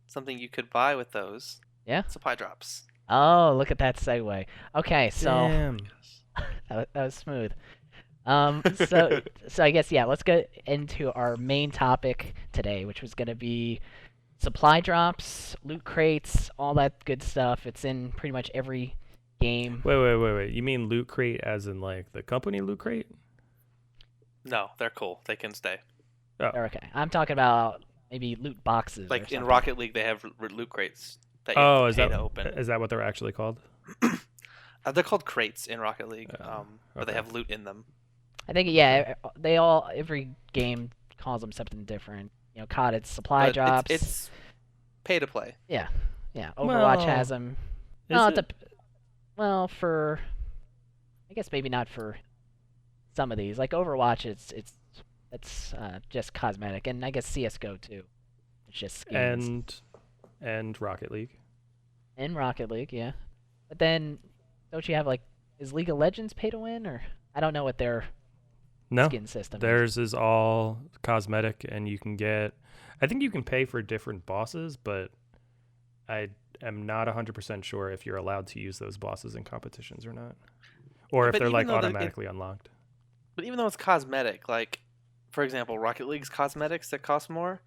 something you could buy with those. Yeah. Supply drops. Oh, look at that segue. Okay, so Damn. that was smooth. So I guess yeah, let's get into our main topic today, which was gonna be supply drops, loot crates, all that good stuff. It's in pretty much every game. Wait. You mean Loot Crate as in like the company Loot Crate? No, they're cool. They can stay. Oh. Okay, I'm talking about maybe loot boxes. Like or in something. Rocket League, they have loot crates that you Oh, pay to open. is that what they're actually called? They're called crates in Rocket League, but they okay. have loot in them. I think yeah, every game calls them something different. You know, COD it's supply But drops. It's pay to play. Yeah. Overwatch Well, has them. Is No, it? well, for I guess maybe not for some of these. Like Overwatch, it's just cosmetic, and I guess CS:GO too. It's just skins. And Rocket League. And Rocket League, yeah. But then, don't you have like is League of Legends pay to win, or I don't know what their No. skin system is. Theirs is all cosmetic, and you can get. I think you can pay for different bosses, but I am not 100% sure if you're allowed to use those bosses in competitions or not, or if But they're even like though automatically unlocked. But even though it's cosmetic, like for example, Rocket League's cosmetics that cost more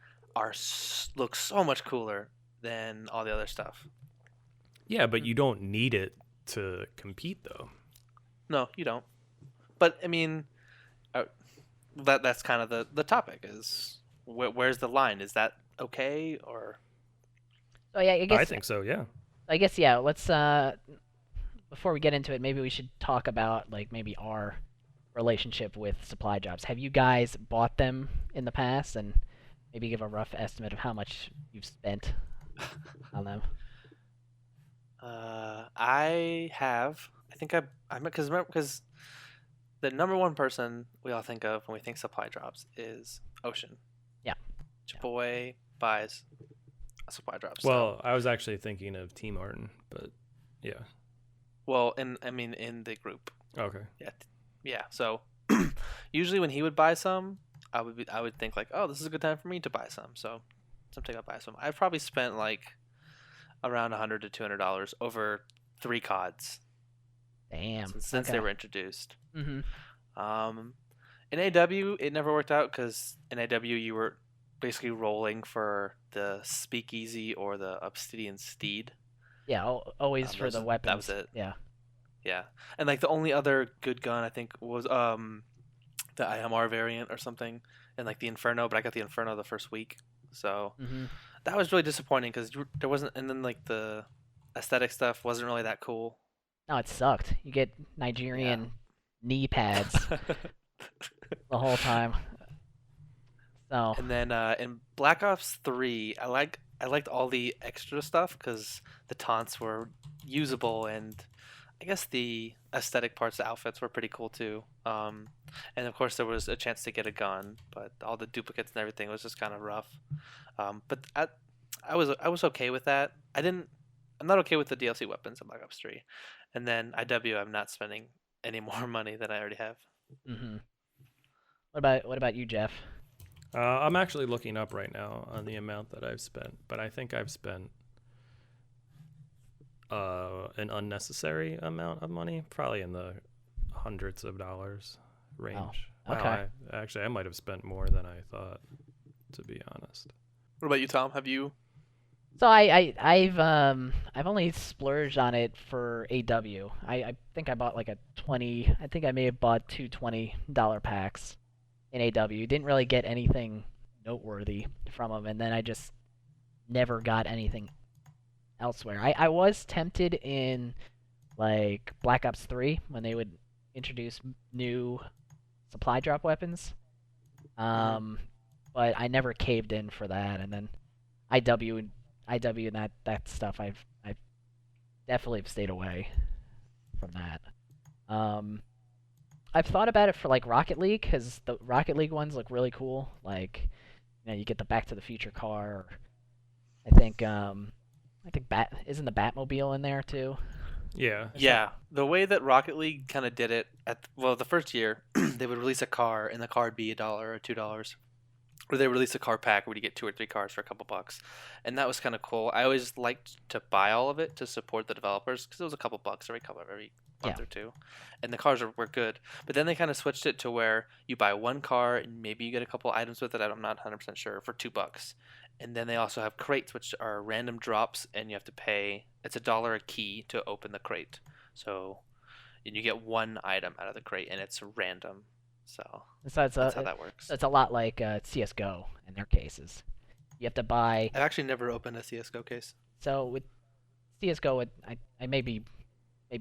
look so much cooler than all the other stuff. Yeah, but you don't need it to compete, though. No, you don't. But I mean, that's kind of the topic is where's the line? Is that okay or? Oh yeah, I guess I think so. Yeah. yeah. Let's before we get into it, maybe we should talk about like maybe our relationship with supply drops. Have you guys bought them in the past, and maybe give a rough estimate of how much you've spent on them? I have. I think I'm because the number one person we all think of when we think supply drops is Ocean. Yeah. Chipoy buys a supply drop. Well, I was actually thinking of T Martin, but yeah. Well, in the group. Okay. Yeah. So usually when he would buy some, I would think like, oh, this is a good time for me to buy some. So something I'll buy some. I've probably spent like around $100 to $200 over 3 CODs. Damn. Since they were introduced. Mm-hmm. In AW, it never worked out because in AW you were basically rolling for the Speakeasy or the Obsidian Steed. Yeah, always for the weapons. That was it. Yeah. Yeah, and like the only other good gun I think was the IMR variant or something, and like the Inferno, but I got the Inferno the first week, so that was really disappointing because there wasn't, and then like the aesthetic stuff wasn't really that cool. No, it sucked. You get Nigerian knee pads the whole time. So. And then in Black Ops 3, I liked all the extra stuff because the taunts were usable, and I guess the aesthetic parts, the outfits were pretty cool too. And of course there was a chance to get a gun, but all the duplicates and everything was just kind of rough. But I was okay with that. I'm not okay with the DLC weapons in Black Ops 3. And then IW, I'm not spending any more money than I already have. Mm-hmm. What about you, Jeff? I'm actually looking up right now on the amount that I've spent, but I think I've spent an unnecessary amount of money, probably in the hundreds of dollars range. Oh, okay. Wow, I might have spent more than I thought, to be honest. What about you, Tom? Have you? So I've only splurged on it for AW. I think I bought like I think I may have bought two $20 packs in AW. Didn't really get anything noteworthy from them, and then I just never got anything elsewhere. I was tempted in like Black Ops 3 when they would introduce new supply drop weapons. But I never caved in for that, and then IW and that stuff. I've definitely stayed away from that. I've thought about it for like Rocket League because the Rocket League ones look really cool. Like, you get the Back to the Future car. Or I think isn't the Batmobile in there too? Yeah. Yeah, the way that Rocket League kind of did it the first year, they would release a car and the car would be $1 or $2, or they release a car pack where you get 2 or 3 cars for a couple bucks, and that was kind of cool. I always liked to buy all of it to support the developers because it was a couple bucks every month or two, and the cars were good. But then they kind of switched it to where you buy one car and maybe you get a couple items with it. I'm not 100% sure, for $2. And then they also have crates, which are random drops, and you have to pay. It's $1 a key to open the crate. So, and you get one item out of the crate, and it's random. So that's how that works. It's a lot like CS:GO in their cases. You have to buy. I've actually never opened a CS:GO case. So with CS:GO, I may be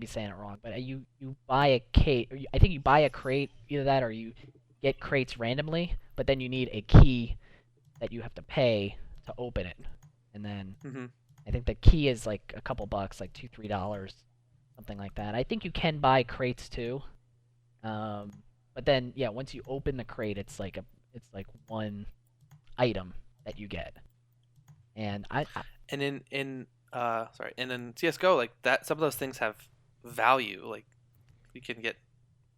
saying it wrong, but you buy a crate. I think you buy a crate, either that or you get crates randomly. But then you need a key that you have to pay to open it, and then I think the key is like a couple bucks, like $2-3, something like that. I think you can buy crates too, but then once you open the crate, it's like one item that you get, and and in CS:GO, like that, some of those things have value. Like you can get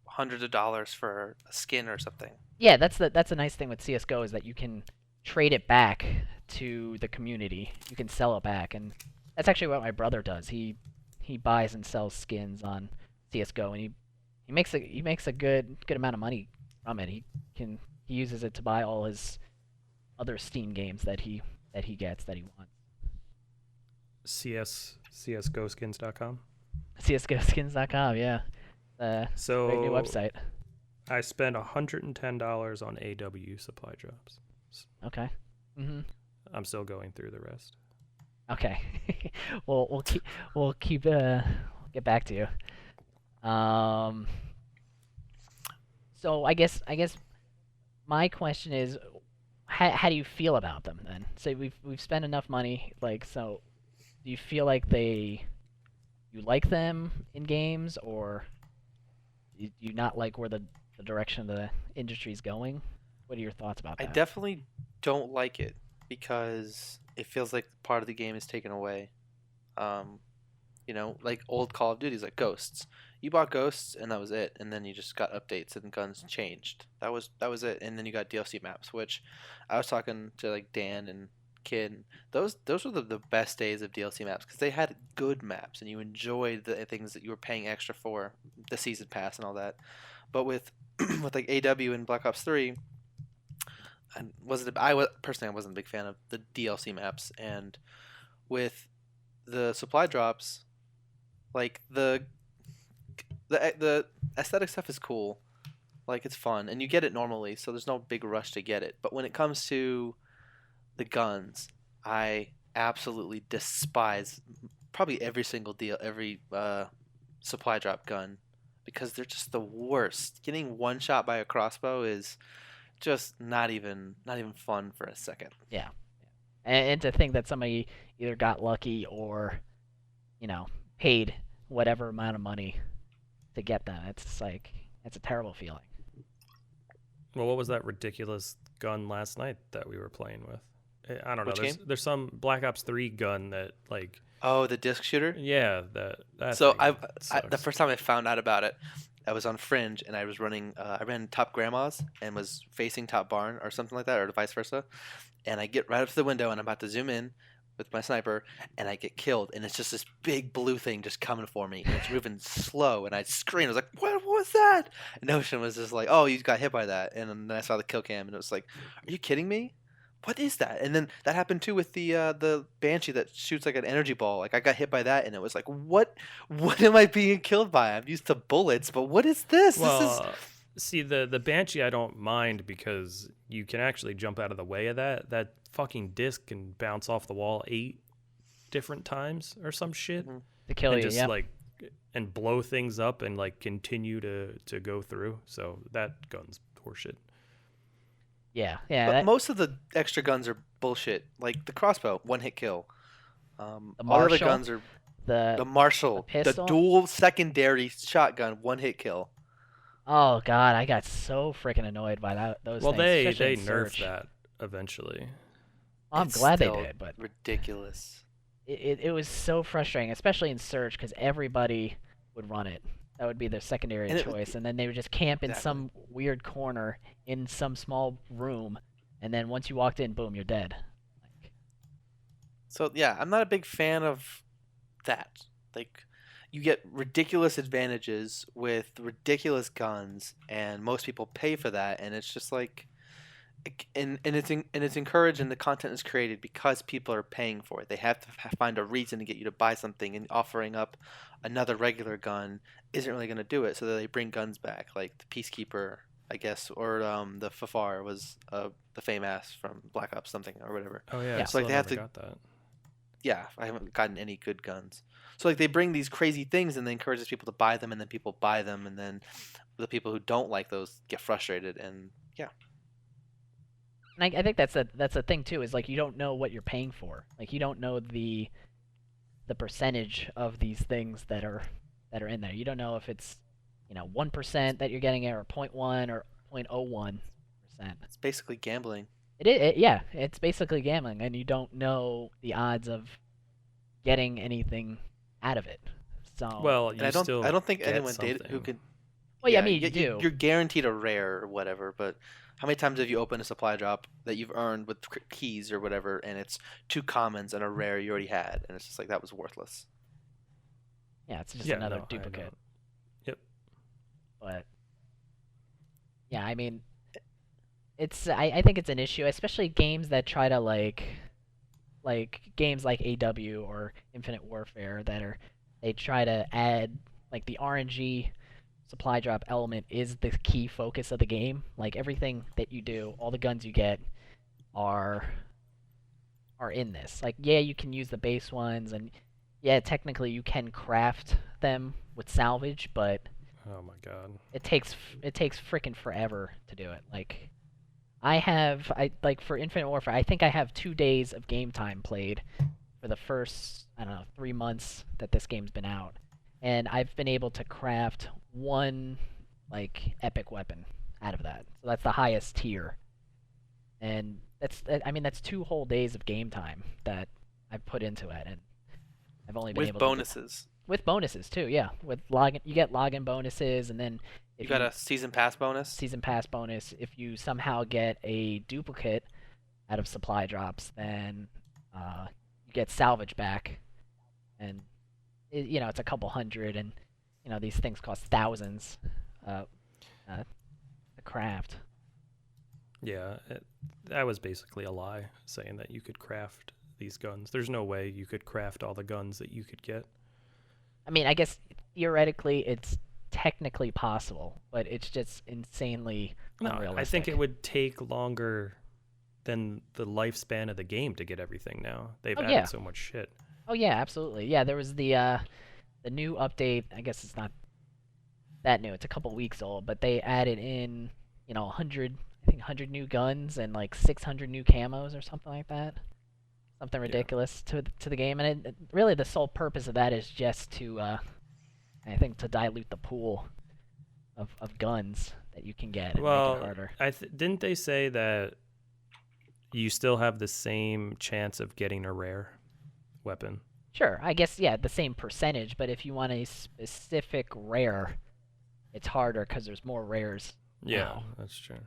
hundreds of dollars for a skin or something. Yeah, that's the nice thing with CS:GO is that you can trade it back to the community. You can sell it back, and that's actually what my brother does. He buys and sells skins on CS:GO, and he makes a good amount of money from it. He uses it to buy all his other Steam games that he gets that he wants. CSGoskins.com. CSGoskins.com, yeah. So great new website. I spent $110 on AW supply drops. Okay. I'm still going through the rest. Okay. we'll keep get back to you. So I guess my question is, how do you feel about them then? So we've spent enough money, like, so do you feel like you like them in games, or do you not like where the direction of the industry's going? What are your thoughts about that? I definitely don't like it because it feels like part of the game is taken away. Like old Call of Duties, like Ghosts. You bought Ghosts and that was it, and then you just got updates and guns changed. That was it, and then you got DLC maps, which I was talking to like Dan and Kid. Those were the best days of DLC maps because they had good maps and you enjoyed the things that you were paying extra for, the season pass and all that. But with like AW and Black Ops 3, I wasn't a big fan of the DLC maps, and with the supply drops, like the aesthetic stuff is cool, like it's fun and you get it normally, so there's no big rush to get it. But when it comes to the guns, I absolutely despise probably every single supply drop gun because they're just the worst. Getting one shot by a crossbow is just not even fun for a second. Yeah. And to think that somebody either got lucky or, paid whatever amount of money to get them, it's a terrible feeling. Well, what was that ridiculous gun last night that we were playing with? I don't know. Which game? There's some Black Ops 3 gun that like. Oh, the disc shooter. Yeah, that. So the first time I found out about it, I was on Fringe and I was running. I ran Top Grandma's and was facing Top Barn or something like that, or vice versa. And I get right up to the window and I'm about to zoom in with my sniper, and I get killed. And it's just this big blue thing just coming for me, and it's moving slow. And I screamed. I was like, "What was that?" And Ocean was just like, "Oh, you got hit by that." And then I saw the kill cam, and it was like, "Are you kidding me? What is that?" And then that happened too with the Banshee that shoots like an energy ball. Like I got hit by that, and it was like, what am I being killed by? I'm used to bullets, but what is this? Well, see, the Banshee I don't mind because you can actually jump out of the way of that. That fucking disc can bounce off the wall 8 different times or some shit to kill and you, just like and blow things up and like continue to go through. So that gun's horseshit. Yeah, yeah. But That, most of the extra guns are bullshit. Like the crossbow, one hit kill. the All the other Marshall, guns are the the the Marshall, the pistol. dual secondary shotgun, one hit kill. Oh God, I got so freaking annoyed by those Well, things, they especially in nerfed search. that eventually. I'm It's glad they still did, but ridiculous. it was so frustrating, especially in search, because everybody would run it. That would be their secondary And choice, and then they would just camp in exactly. some weird corner in some small room, and then once you walked in, boom, you're dead. Like, So yeah, I'm not a big fan of that. Like, you get ridiculous advantages with ridiculous guns, and most people pay for that, and it's just like, and it's encouraged, and the content is created because people are paying for it. They have to find a reason to get you to buy something, and offering up another regular gun isn't really going to do it. So they bring guns back, like the Peacekeeper, I guess, or the Fafar was the FAMAS from Black Ops something or whatever. Oh yeah, I Yeah. So like still they have never to, got that. yeah, I haven't gotten any good guns. So like they bring these crazy things and they encourages people to buy them, and then people buy them, and then the people who don't like those get frustrated, and yeah. and I think that's a thing too. Is like you don't know what you're paying for. Like you don't know the percentage of these things that are in there. You don't know if it's 1% that you're getting it, or 0.1 or 0.01%. It's basically gambling. Yeah, it's basically gambling, and you don't know the odds of getting anything out of it. So, Well, And you still I don't think get anyone did who something. could. well, yeah, I Yeah, mean you do. you're guaranteed a rare or whatever, but how many times have you opened a supply drop that you've earned with keys or whatever, and it's two commons and a rare you already had, and it's just like that was worthless. Yeah, it's just Yeah, another no, I duplicate. know. Yep. But yeah, I mean, I think it's an issue, especially games that try to like games like AW or Infinite Warfare they try to add like the RNG supply drop element is the key focus of the game. Like everything that you do, all the guns you get are in this. Like yeah, you can use the base ones, and yeah, technically you can craft them with salvage, but Oh my god. it takes freaking forever to do it. Like I like for Infinite Warfare, I think I have 2 days of game time played for the first, I don't know, 3 months that this game's been out, and I've been able to craft one like epic weapon out of that. So that's the highest tier, and I mean that's 2 whole days of game time that I've put into it, and I've only been With able to bonuses. with bonuses too. Yeah, with login you get login bonuses, and then You if got you a season pass bonus. season pass bonus, if you somehow get a duplicate out of supply drops, then you get salvage back, and it's a couple hundred, and these things cost thousands uh, to craft. Yeah, that was basically a lie, saying that you could craft these guns. There's no way you could craft all the guns that you could get. I mean, I guess theoretically it's technically possible, but it's just insanely No, unrealistic. I think it would take longer than the lifespan of the game to get everything now. They've Oh, added yeah. so much shit. Oh yeah, absolutely. Yeah, there was the new update. I guess it's not that new. It's a couple weeks old, but they added in 100, I think 100 new guns and like 600 new camos or something like that. Something Yeah. ridiculous to the game, and really the sole purpose of that is just to I think to dilute the pool of guns that you can get and make it Well, harder. didn't they say that you still have the same chance of getting a rare weapon? Sure, I guess yeah, the same percentage, but if you want a specific rare, it's harder because there's more rares Yeah, now. that's true.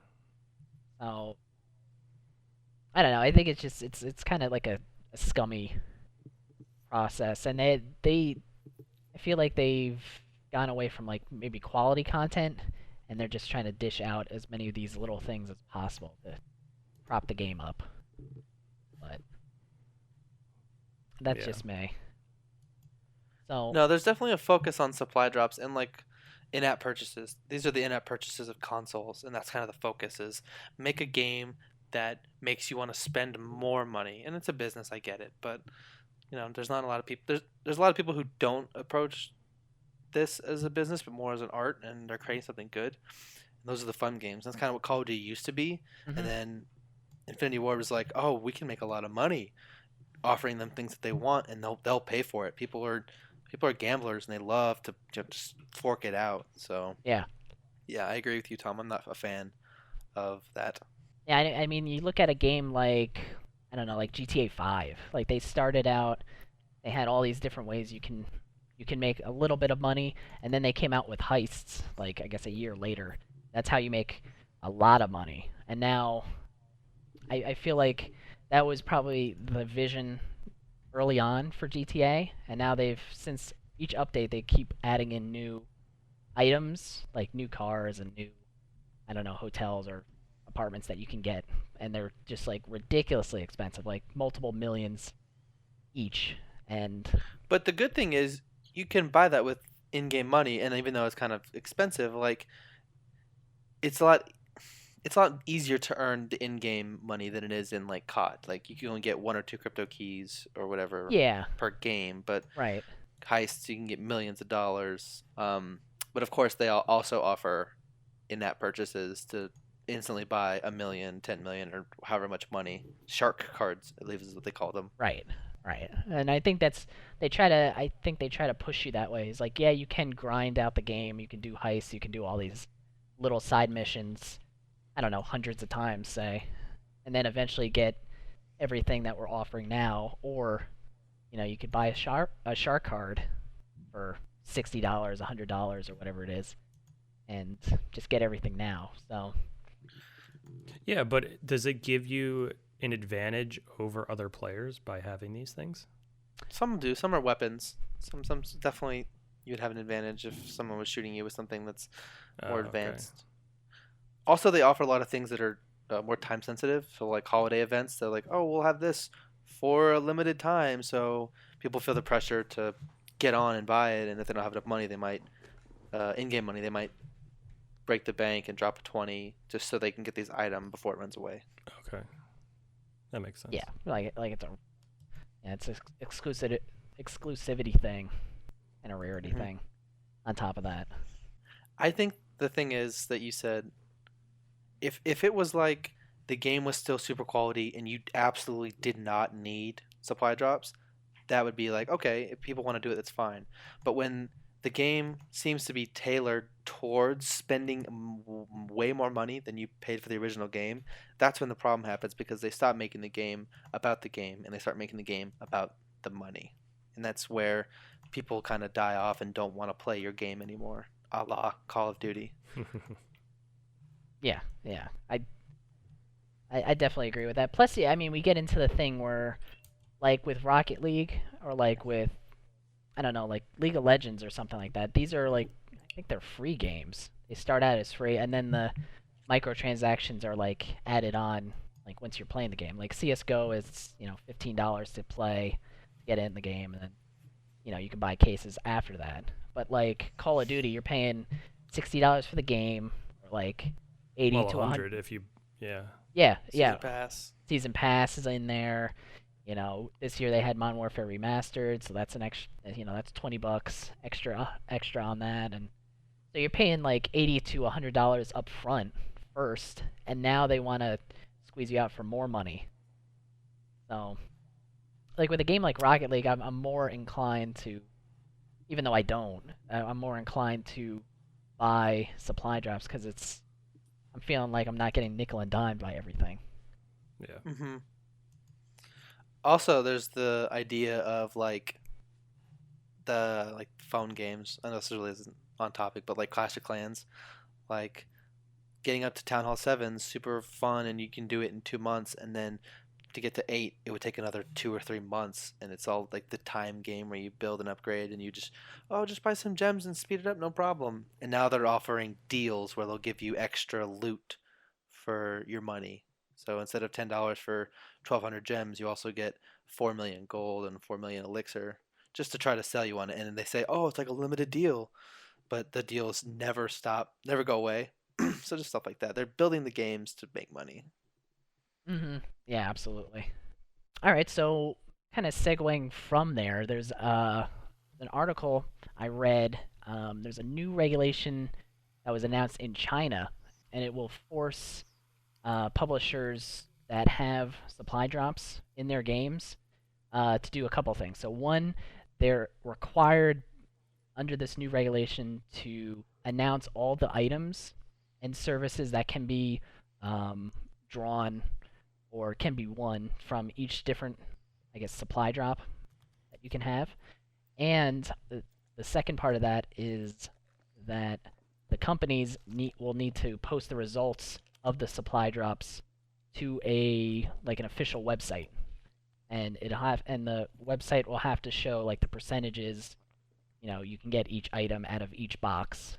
So I don't know. I think it's just it's kind of like a scummy process, and they I feel like they've gone away from like maybe quality content, and they're just trying to dish out as many of these little things as possible to prop the game up. But that's Yeah. just me. So No, there's definitely a focus on supply drops and like in-app purchases. These are the in-app purchases of consoles, and that's kind of the focus is make a game that makes you want to spend more money. And it's a business, I get it, but there's not a lot of people. There's a lot of people who don't approach this as a business, but more as an art, and they're creating something good. Those are the fun games. That's kind of what Call of Duty used to be. And Hmm. then Infinity Ward was like, oh, we can make a lot of money offering them things that they want, and they'll pay for it. People are gamblers, and they love to just fork it out. So Yeah. yeah, I agree with you, Tom. I'm not a fan of that. Yeah, I mean, you look at a game like, I don't know, like GTA 5. Like they started out, they had all these different ways you can make a little bit of money, and then they came out with heists, like I guess a year later. That's how you make a lot of money. And now I feel like that was probably the vision early on for GTA, and now they've since each update they keep adding in new items, like new cars and new, I don't know, hotels or apartments that you can get, and they're just like ridiculously expensive, like multiple millions each. And But the good thing is you can buy that with in-game money, and even though it's kind of expensive, like it's a lot it's a lot easier to earn the in-game money than it is in like COD. Like you can only get one or two crypto keys or whatever yeah, per game, but right. heists you can get millions of dollars. But of course they also offer in-app purchases to instantly buy a million, 10 million, or however much money. Shark cards, I believe is what they call them. Right. Right. And I think they try to push you that way. It's like, yeah, you can grind out the game, you can do heists, you can do all these little side missions, I don't know, hundreds of times, say, and then eventually get everything that we're offering now, or you could buy a shark card for $60, $100 or whatever it is, and just get everything now. So, Yeah, but does it give you an advantage over other players by having these things? Some do. Some are weapons. Some definitely you'd have an advantage if someone was shooting you with something that's more Okay. advanced. Also, they offer a lot of things that are more time sensitive. So, like holiday events, they're like, oh, we'll have this for a limited time. So people feel the pressure to get on and buy it. And if they don't have enough money, they might, in-game money, they might break the bank and drop a 20 just so they can get these item before it runs away. Okay. That makes sense. yeah, like it's an exclusivity thing and a rarity Hmm. thing on top of that. I think the thing is that you said if it was like the game was still super quality and you absolutely did not need supply drops, that would be like okay, if people want to do it, that's fine. But when the game seems to be tailored towards spending way more money than you paid for the original game, that's when the problem happens because they stop making the game about the game and they start making the game about the money, and that's where people kind of die off and don't want to play your game anymore, a la Call of Duty. Yeah, yeah. I definitely agree with that. Plus, yeah, I mean, we get into the thing where, like with Rocket League or like with, I don't know, like League of Legends or something like that. These are like, I think they're free games. They start out as free, and then the microtransactions are like added on, like once you're playing the game. Like CS:GO is, $15 to play, get in the game, and then you can buy cases after that. But like Call of Duty, you're paying $60 for the game, or like 80 Well, to 100. 100 if you, yeah. Yeah, yeah. Season pass. Season pass is in there. This year they had Modern Warfare Remastered, so that's an extra. That's $20 extra on that, and so you're paying like 80 to $100 up front first, and now they want to squeeze you out for more money. So, like with a game like Rocket League, I'm more inclined to, even though I don't, I'm more inclined to buy supply drops because I'm feeling like I'm not getting nickel and dime by everything. Yeah. Hmm. Also, there's the idea of like the like phone games. I know this really isn't on topic, but like Clash of Clans, like getting up to Town Hall 7 's super fun, and you can do it in 2 months, and then to get to 8, it would take another 2 or 3 months, and it's all like the time game where you build and upgrade, and you just buy some gems and speed it up, no problem. And now they're offering deals where they'll give you extra loot for your money. So instead of $10 for 1,200 gems, you also get 4 million gold and 4 million elixir, just to try to sell you on it. And then they say, oh, it's like a limited deal, but the deals never stop, never go away. So just stuff like that. They're building the games to make money. Yeah, absolutely. All right, so kind of segueing from there, there's an article I read. There's a new regulation that was announced in China, and it will force publishers that have supply drops in their games to do a couple things. So one, they're required under this new regulation to announce all the items and services that can be drawn or can be won from each different, I guess, supply drop that you can have. And the second part of that is that the companies will need to post the results of the supply drops to an official website, and the website will have to show like the percentages you can get each item out of each box,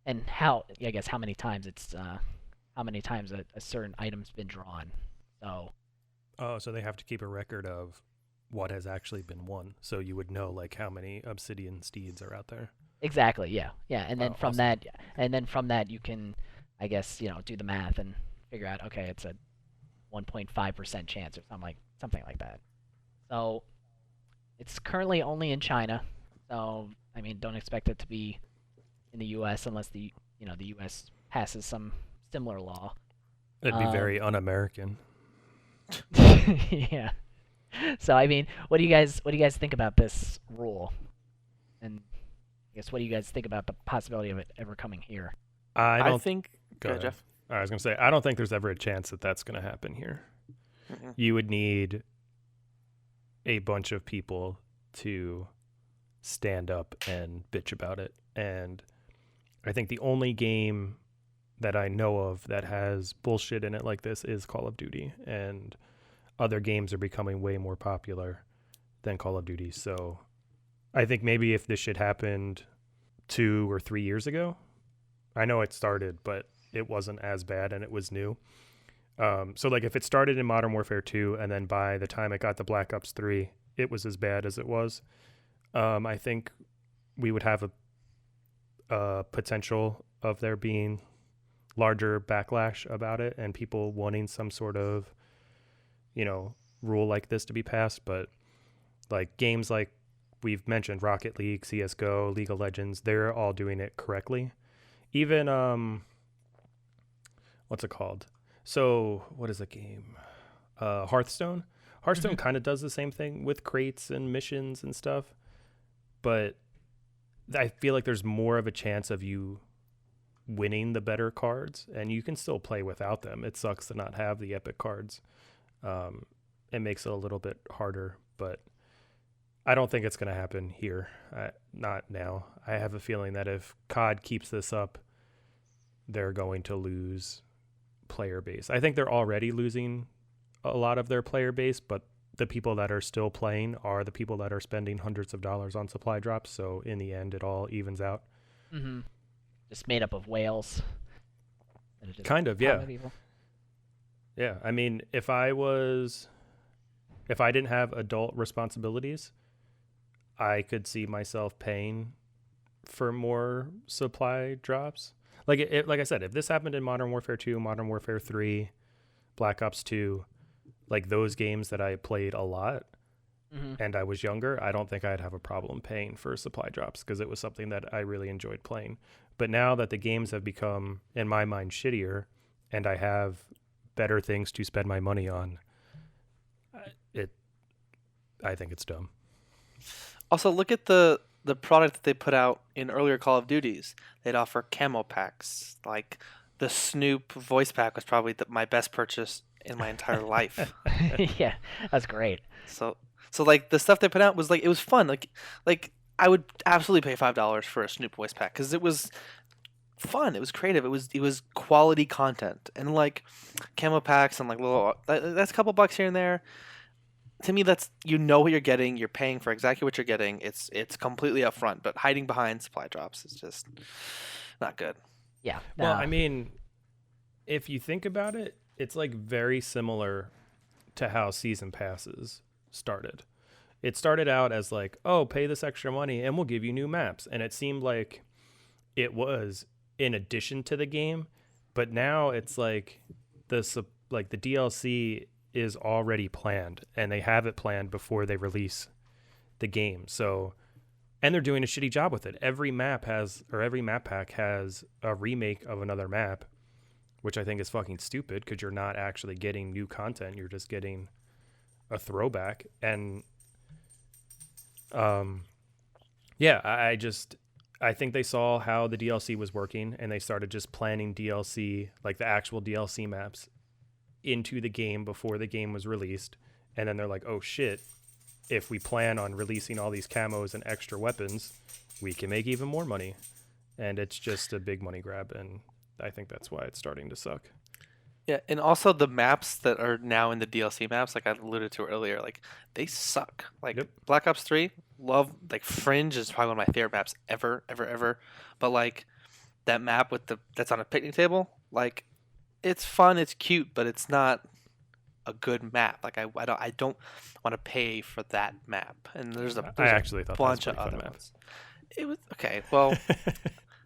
and how many times a certain item's been drawn. So so they have to keep a record of what has actually been won, so you would know like how many obsidian steeds are out there. exactly, yeah, and then Awesome. from that you can, I guess, do the math and figure out, okay, it's a 1.5% chance or something like that. So it's currently only in China. So I mean, don't expect it to be in the U.S. unless the U.S. passes some similar law. It'd be very Um, un-American. yeah. So I mean, what do you guys think about this rule? And I guess what do you guys think about the possibility of it ever coming here? I I don't. think. Go Go ahead, ahead. Jeff. I was gonna say I don't think there's ever a chance that that's gonna happen here. Mm-mm. You would need a bunch of people to stand up and bitch about it. And I think the only game that I know of that has bullshit in it like this is Call of Duty. And other games are becoming way more popular than Call of Duty. So I think maybe if this shit happened 2 or 3 years ago, I know it started, but it wasn't as bad and it was new. So like if it started in Modern Warfare 2 and then by the time it got to Black Ops 3, it was as bad as it was. I think we would have a potential of there being larger backlash about it and people wanting some sort of, rule like this to be passed. But like games like we've mentioned, Rocket League, CSGO, League of Legends, they're all doing it correctly. Even, what's it called? So what is a game? Hearthstone. Hearthstone Hmm. kind of does the same thing with crates and missions and stuff, but I feel like there's more of a chance of you winning the better cards, and you can still play without them. It sucks to not have the epic cards. Um, it makes it a little bit harder, but I don't think it's going to happen here. Not now. I have a feeling that if COD keeps this up, they're going to lose player base. I think they're already losing a lot of their player base, but the people that are still playing are the people that are spending hundreds of dollars on supply drops. So in the end, it all evens out. Hmm. Just made up of whales. That are just Kind of, yeah. common people. Yeah. I mean, if I didn't have adult responsibilities, I could see myself paying for more supply drops. Like I said, if this happened in Modern Warfare 2, Modern Warfare 3, Black Ops 2, like those games that I played a lot Hmm. and I was younger, I don't think I'd have a problem paying for supply drops because it was something that I really enjoyed playing. But now that the games have become, in my mind, shittier and I have better things to spend my money on, it I think it's dumb. Also, look at the product that they put out in earlier Call of Duties. They'd offer camo packs. Like the Snoop voice pack was probably my best purchase in my entire life. Yeah, that's great. So like the stuff they put out was like it was fun. Like I would absolutely pay $5 for a Snoop voice pack because it was fun. It was creative. It was quality content and like camo packs and like that's a couple bucks here and there. To me, that's what you're getting. You're paying for exactly what you're getting. It's completely upfront. But hiding behind supply drops is just not good. Yeah. Well, I mean, if you think about it, it's like very similar to how season passes started. It started out as like, oh, pay this extra money and we'll give you new maps. And it seemed like it was in addition to the game, but now it's like the DLC is already planned and they have it planned before they release the game. So, and they're doing a shitty job with it. Every map pack has a remake of another map which I think is fucking stupid because you're not actually getting new content. You're just getting a throwback. And yeah, I think they saw how the DLC was working, and they started just planning DLC, like the actual DLC maps, into the game before the game was released. And then they're like, oh shit, if we plan on releasing all these camos and extra weapons, we can make even more money. And it's just a big money grab, and I think that's why it's starting to suck. Yeah, and also the maps that are now in the DLC maps, like I alluded to earlier, like they suck. Like Yep. Black Ops 3, love, like Fringe is probably one of my favorite maps ever, ever, ever. But like that map with that's on a picnic table, like it's fun, it's cute, but it's not a good map. Like I don't want to pay for that map. And there's a actually thought bunch that was of a pretty other fun map. ones. It was okay. Well,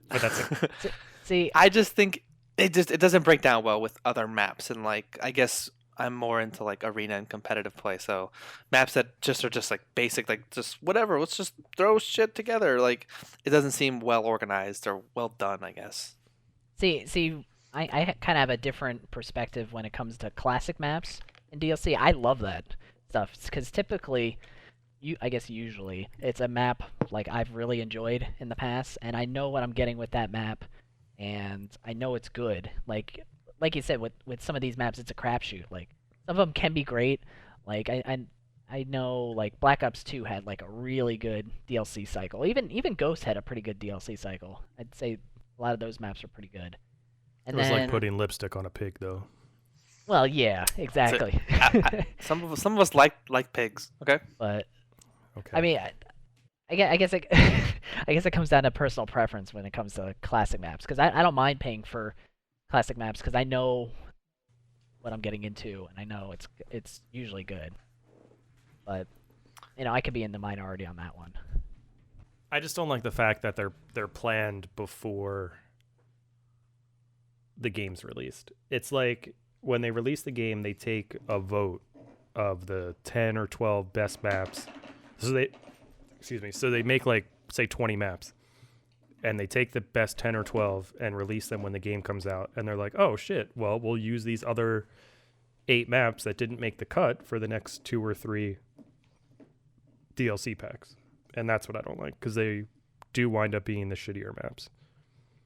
But that's it. See, I just think it doesn't break down well with other maps, and like I guess I'm more into like arena and competitive play, so maps that are just like basic, like just whatever, let's just throw shit together. Like it doesn't seem well organized or well done, I guess. see, I kind of have a different perspective when it comes to classic maps in DLC. I love that stuff because typically, I guess usually, it's a map like I've really enjoyed in the past, and I know what I'm getting with that map, and I know it's good. Like you said, with some of these maps, it's a crapshoot. Like some of them can be great. Like I know like Black Ops 2 had like a really good DLC cycle. Even Ghost had a pretty good DLC cycle. I'd say a lot of those maps are pretty good. It And was then, like putting lipstick on a pig, though. well, yeah, exactly. Some of us like pigs. Okay. But Okay. I mean, I guess it, I guess it comes down to personal preference when it comes to classic maps. Because I don't mind paying for classic maps because I know what I'm getting into, and I know it's usually good. But I could be in the minority on that one. I just don't like the fact that they're planned before the game's released. It's like when they release the game, they take a vote of the 10 or 12 best maps. So they make like say 20 maps, and they take the best 10 or 12 and release them when the game comes out, and they're like, oh shit, well, we'll use these other 8 maps that didn't make the cut for the next 2 or 3 DLC packs. And that's what I don't like, because they do wind up being the shittier maps.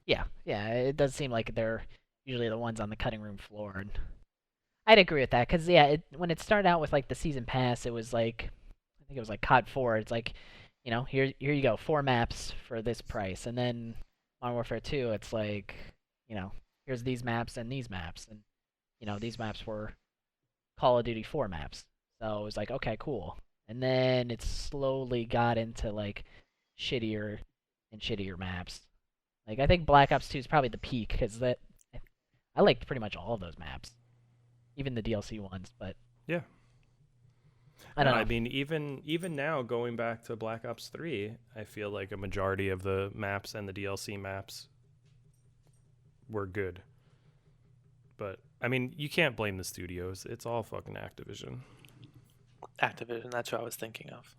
Yeah, it does seem like they're usually the ones on the cutting room floor, and I'd agree with that because when it started out with like the season pass, it was like I think it was like COD 4. It's like, here you go, 4 maps for this price, and then Modern Warfare 2, it's like, here's these maps and these maps, and these maps were Call of Duty 4 maps, so it was like, okay, cool, and then it slowly got into like shittier and shittier maps. Like I think Black Ops 2 is probably the peak because I liked pretty much all of those maps, even the DLC ones, but Yeah. I don't know. I mean, even now, going back to Black Ops 3, I feel like a majority of the maps and the DLC maps were good. But, I mean, you can't blame the studios. It's all fucking Activision. Activision, that's what I was thinking of.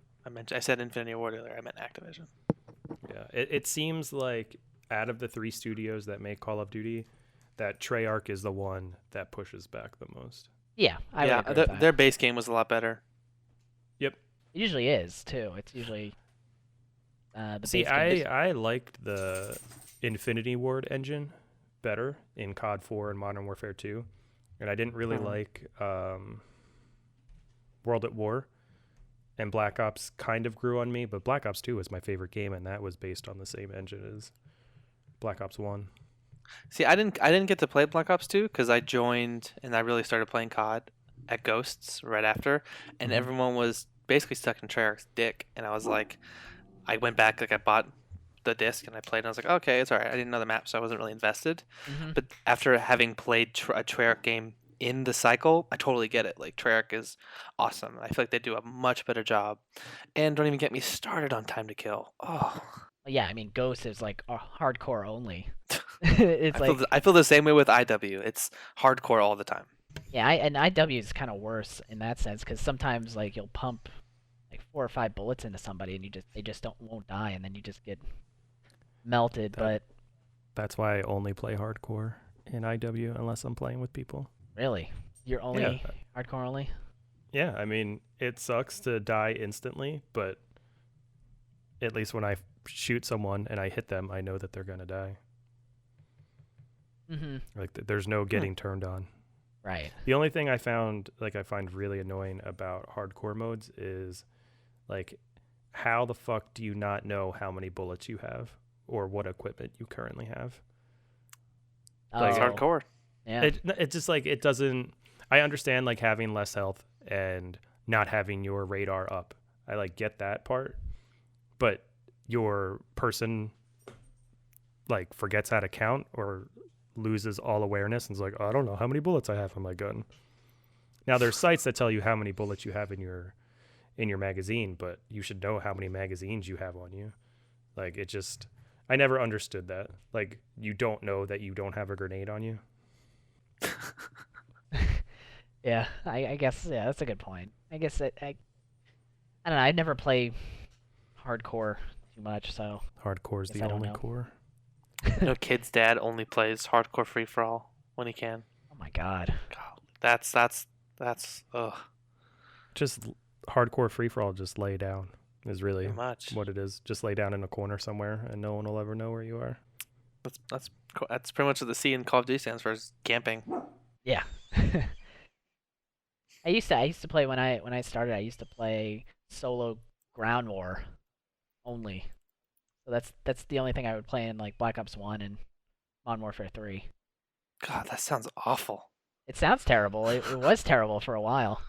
I said Infinity Ward earlier, I meant Activision. Yeah, it seems like out of the 3 studios that make Call of Duty, that Treyarch is the one that pushes back the most. Yeah, I would agree with that. Their base game was a lot better. Yep. It usually is too. It's usually the See, base game. I liked the Infinity Ward engine better in COD 4 and Modern Warfare 2, and I didn't really like World at War, and Black Ops kind of grew on me, but Black Ops 2 was my favorite game, and that was based on the same engine as Black Ops 1. See, I didn't get to play Black Ops 2 because I joined and I really started playing COD at Ghosts right after, and everyone was basically stuck in Treyarch's dick, and I was like, I went back, like I bought the disc and I played, and I was like, okay, it's all right. I didn't know the map, so I wasn't really invested. But after having played a Treyarch game in the cycle, I totally get it. Like Treyarch is awesome. I feel like they do a much better job, and don't even get me started on Time to Kill. Oh. Yeah, I mean, Ghost is like hardcore only. It's I feel the same way with IW. It's hardcore all the time. Yeah, and IW is kind of worse in that sense because sometimes like you'll pump like 4 or 5 bullets into somebody and they just won't die, and then you just get melted. But That's why I only play hardcore. in IW unless I'm playing with people. Really? You're only Yeah. hardcore only? Yeah, I mean, it sucks to die instantly, but at least when I shoot someone and I hit them, I know that they're gonna die. Mm-hmm. Like there's no getting turned on. Right. The only thing I find really annoying about hardcore modes is like, how the fuck do you not know how many bullets you have or what equipment you currently have? It's Oh, hardcore. yeah. It's just like it doesn't. I understand like having less health and not having your radar up. I like get that part, but your person like forgets how to count or loses all awareness and is like, I don't know how many bullets I have on my gun. Now there's sites that tell you how many bullets you have in your magazine, but you should know how many magazines you have on you. Like it just, I never understood that. Like you don't know that you don't have a grenade on you. Yeah, I guess, yeah, that's a good point. I guess I don't know, I never play hardcore too much, so Hardcore is Guess the I don't only know. core. Kid's dad only plays hardcore free for all when he can. oh my god. God, that's ugh, Just hardcore free for all. Just lay down is really too much. what it is. Just lay down in a corner somewhere, and no one will ever know where you are. That's pretty much what the C in Call of Duty stands for, is camping. Yeah. I used to play when I started, I used to play solo ground war only. So that's the only thing I would play in like Black Ops 1 and Modern Warfare 3. God, that sounds awful. It sounds terrible. It was terrible for a while.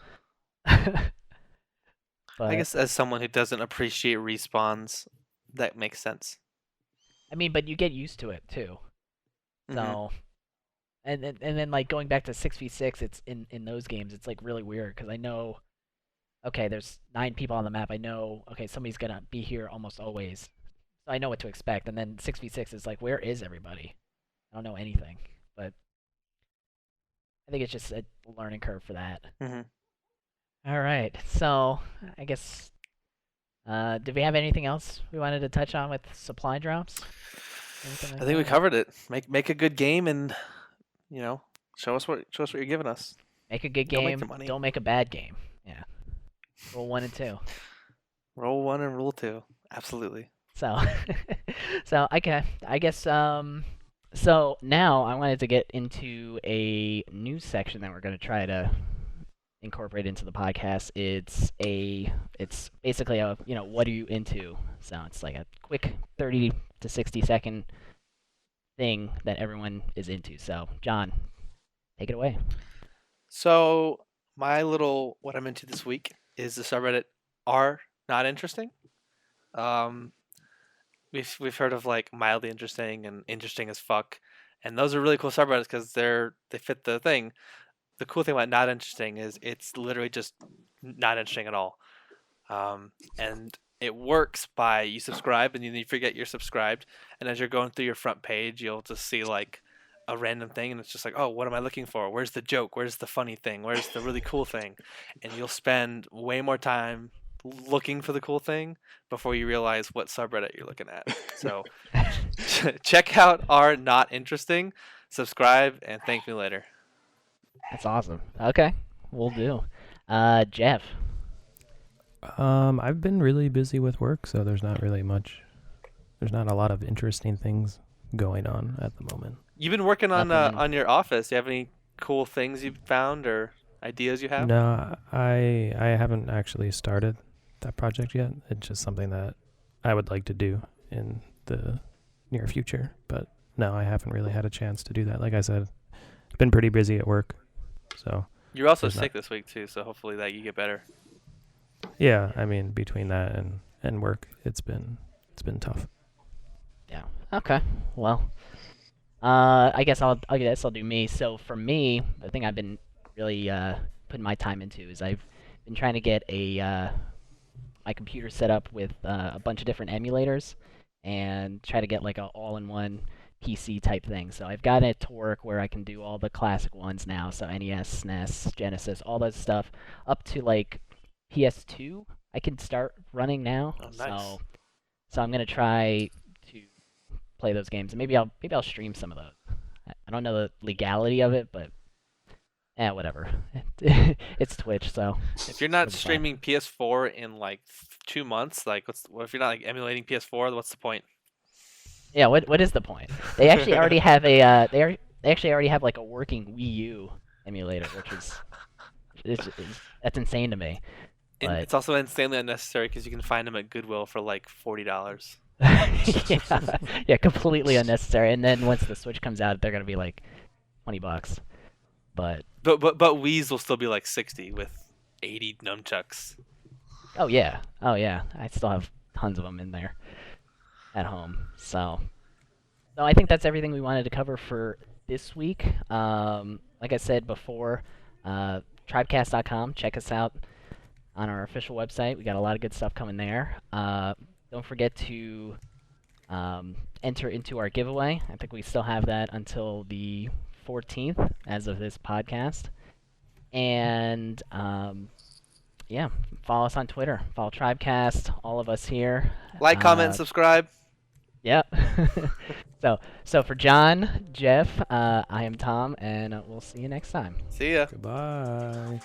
But I guess as someone who doesn't appreciate respawns, that makes sense. I mean, but you get used to it too. Mhm. So, and then like going back to 6v6, it's in those games, it's like really weird because I know, okay, there's 9 people on the map. I know, okay, somebody's gonna be here almost always, so I know what to expect. And then 6v6 is like, where is everybody? I don't know anything, but I think it's just a learning curve for that. Mhm. All right, so I guess, did we have anything else we wanted to touch on with supply drops? Anything like I think we that? covered it. Make a good game and show us what you're giving us. Make a good Don't make game. the money. Don't make a bad game. Yeah. Rule 1 and 2. Roll 1 and rule 2. Absolutely. So, so okay. I guess. So now I wanted to get into a news section that we're going to try to incorporate into the podcast. It's basically a what are you into? So it's like a quick 30 to 60-second thing that everyone is into. So John, take it away. So what I'm into this week is the subreddit R not interesting. We've heard of like mildly interesting and interesting as fuck, and those are really cool subreddits because they fit the thing. The cool thing about not interesting is it's literally just not interesting at all. And it works by you subscribe and then you forget you're subscribed, and as you're going through your front page, you'll just see like a random thing, and it's just like, oh, what am I looking for? Where's the joke? Where's the funny thing? Where's the really cool thing? And you'll spend way more time looking for the cool thing before you realize what subreddit you're looking at. So check out our not interesting, subscribe, and thank me later. That's awesome. Okay, we'll do. Jeff. I've been really busy with work, so there's not a lot of interesting things going on at the moment. You've been working on Nothing. your office. Do you have any cool things you've found or ideas you have? No, I haven't actually started that project yet. It's just something that I would like to do in the near future, but no, I haven't really had a chance to do that. Like I said, I've been pretty busy at work, so You're also There's not- sick this week too, so hopefully that you get better. yeah. I mean, between that and work, it's been tough. Yeah. Okay. Well, I guess I'll do me. So for me, the thing I've been really putting my time into is I've been trying to get my computer set up with a bunch of different emulators and try to get like a all-in-one PC type thing. So I've got it to work where I can do all the classic ones now. So NES, SNES, Genesis, all that stuff up to like PS2. I can start running now. Oh, nice. So I'm gonna try to play those games, and maybe I'll stream some of those I don't know the legality of it, but whatever. It's Twitch, so If you're not it'll be fine. streaming PS4 in like 2 months, like what if you're not like emulating PS4? What's the point? Yeah, what is the point? They actually already have a they actually already have like a working Wii U emulator, which is that's insane to me. And But it's also insanely unnecessary because you can find them at Goodwill for like $40. yeah, completely unnecessary. And then once the Switch comes out, they're gonna be like $20. But But Wii's will still be like 60 with 80 nunchucks. oh yeah, I still have tons of them in there at home. So I think that's everything we wanted to cover for this week. Like I said before, trybcast.com. Check us out on our official website. We got a lot of good stuff coming there. Don't forget to enter into our giveaway. I think we still have that until the 14th as of this podcast. And yeah, follow us on Twitter. Follow TRYbcast, all of us here. Like, comment, and subscribe. Yep. So for John, Jeff, I am Tom, and we'll see you next time. See ya. Goodbye.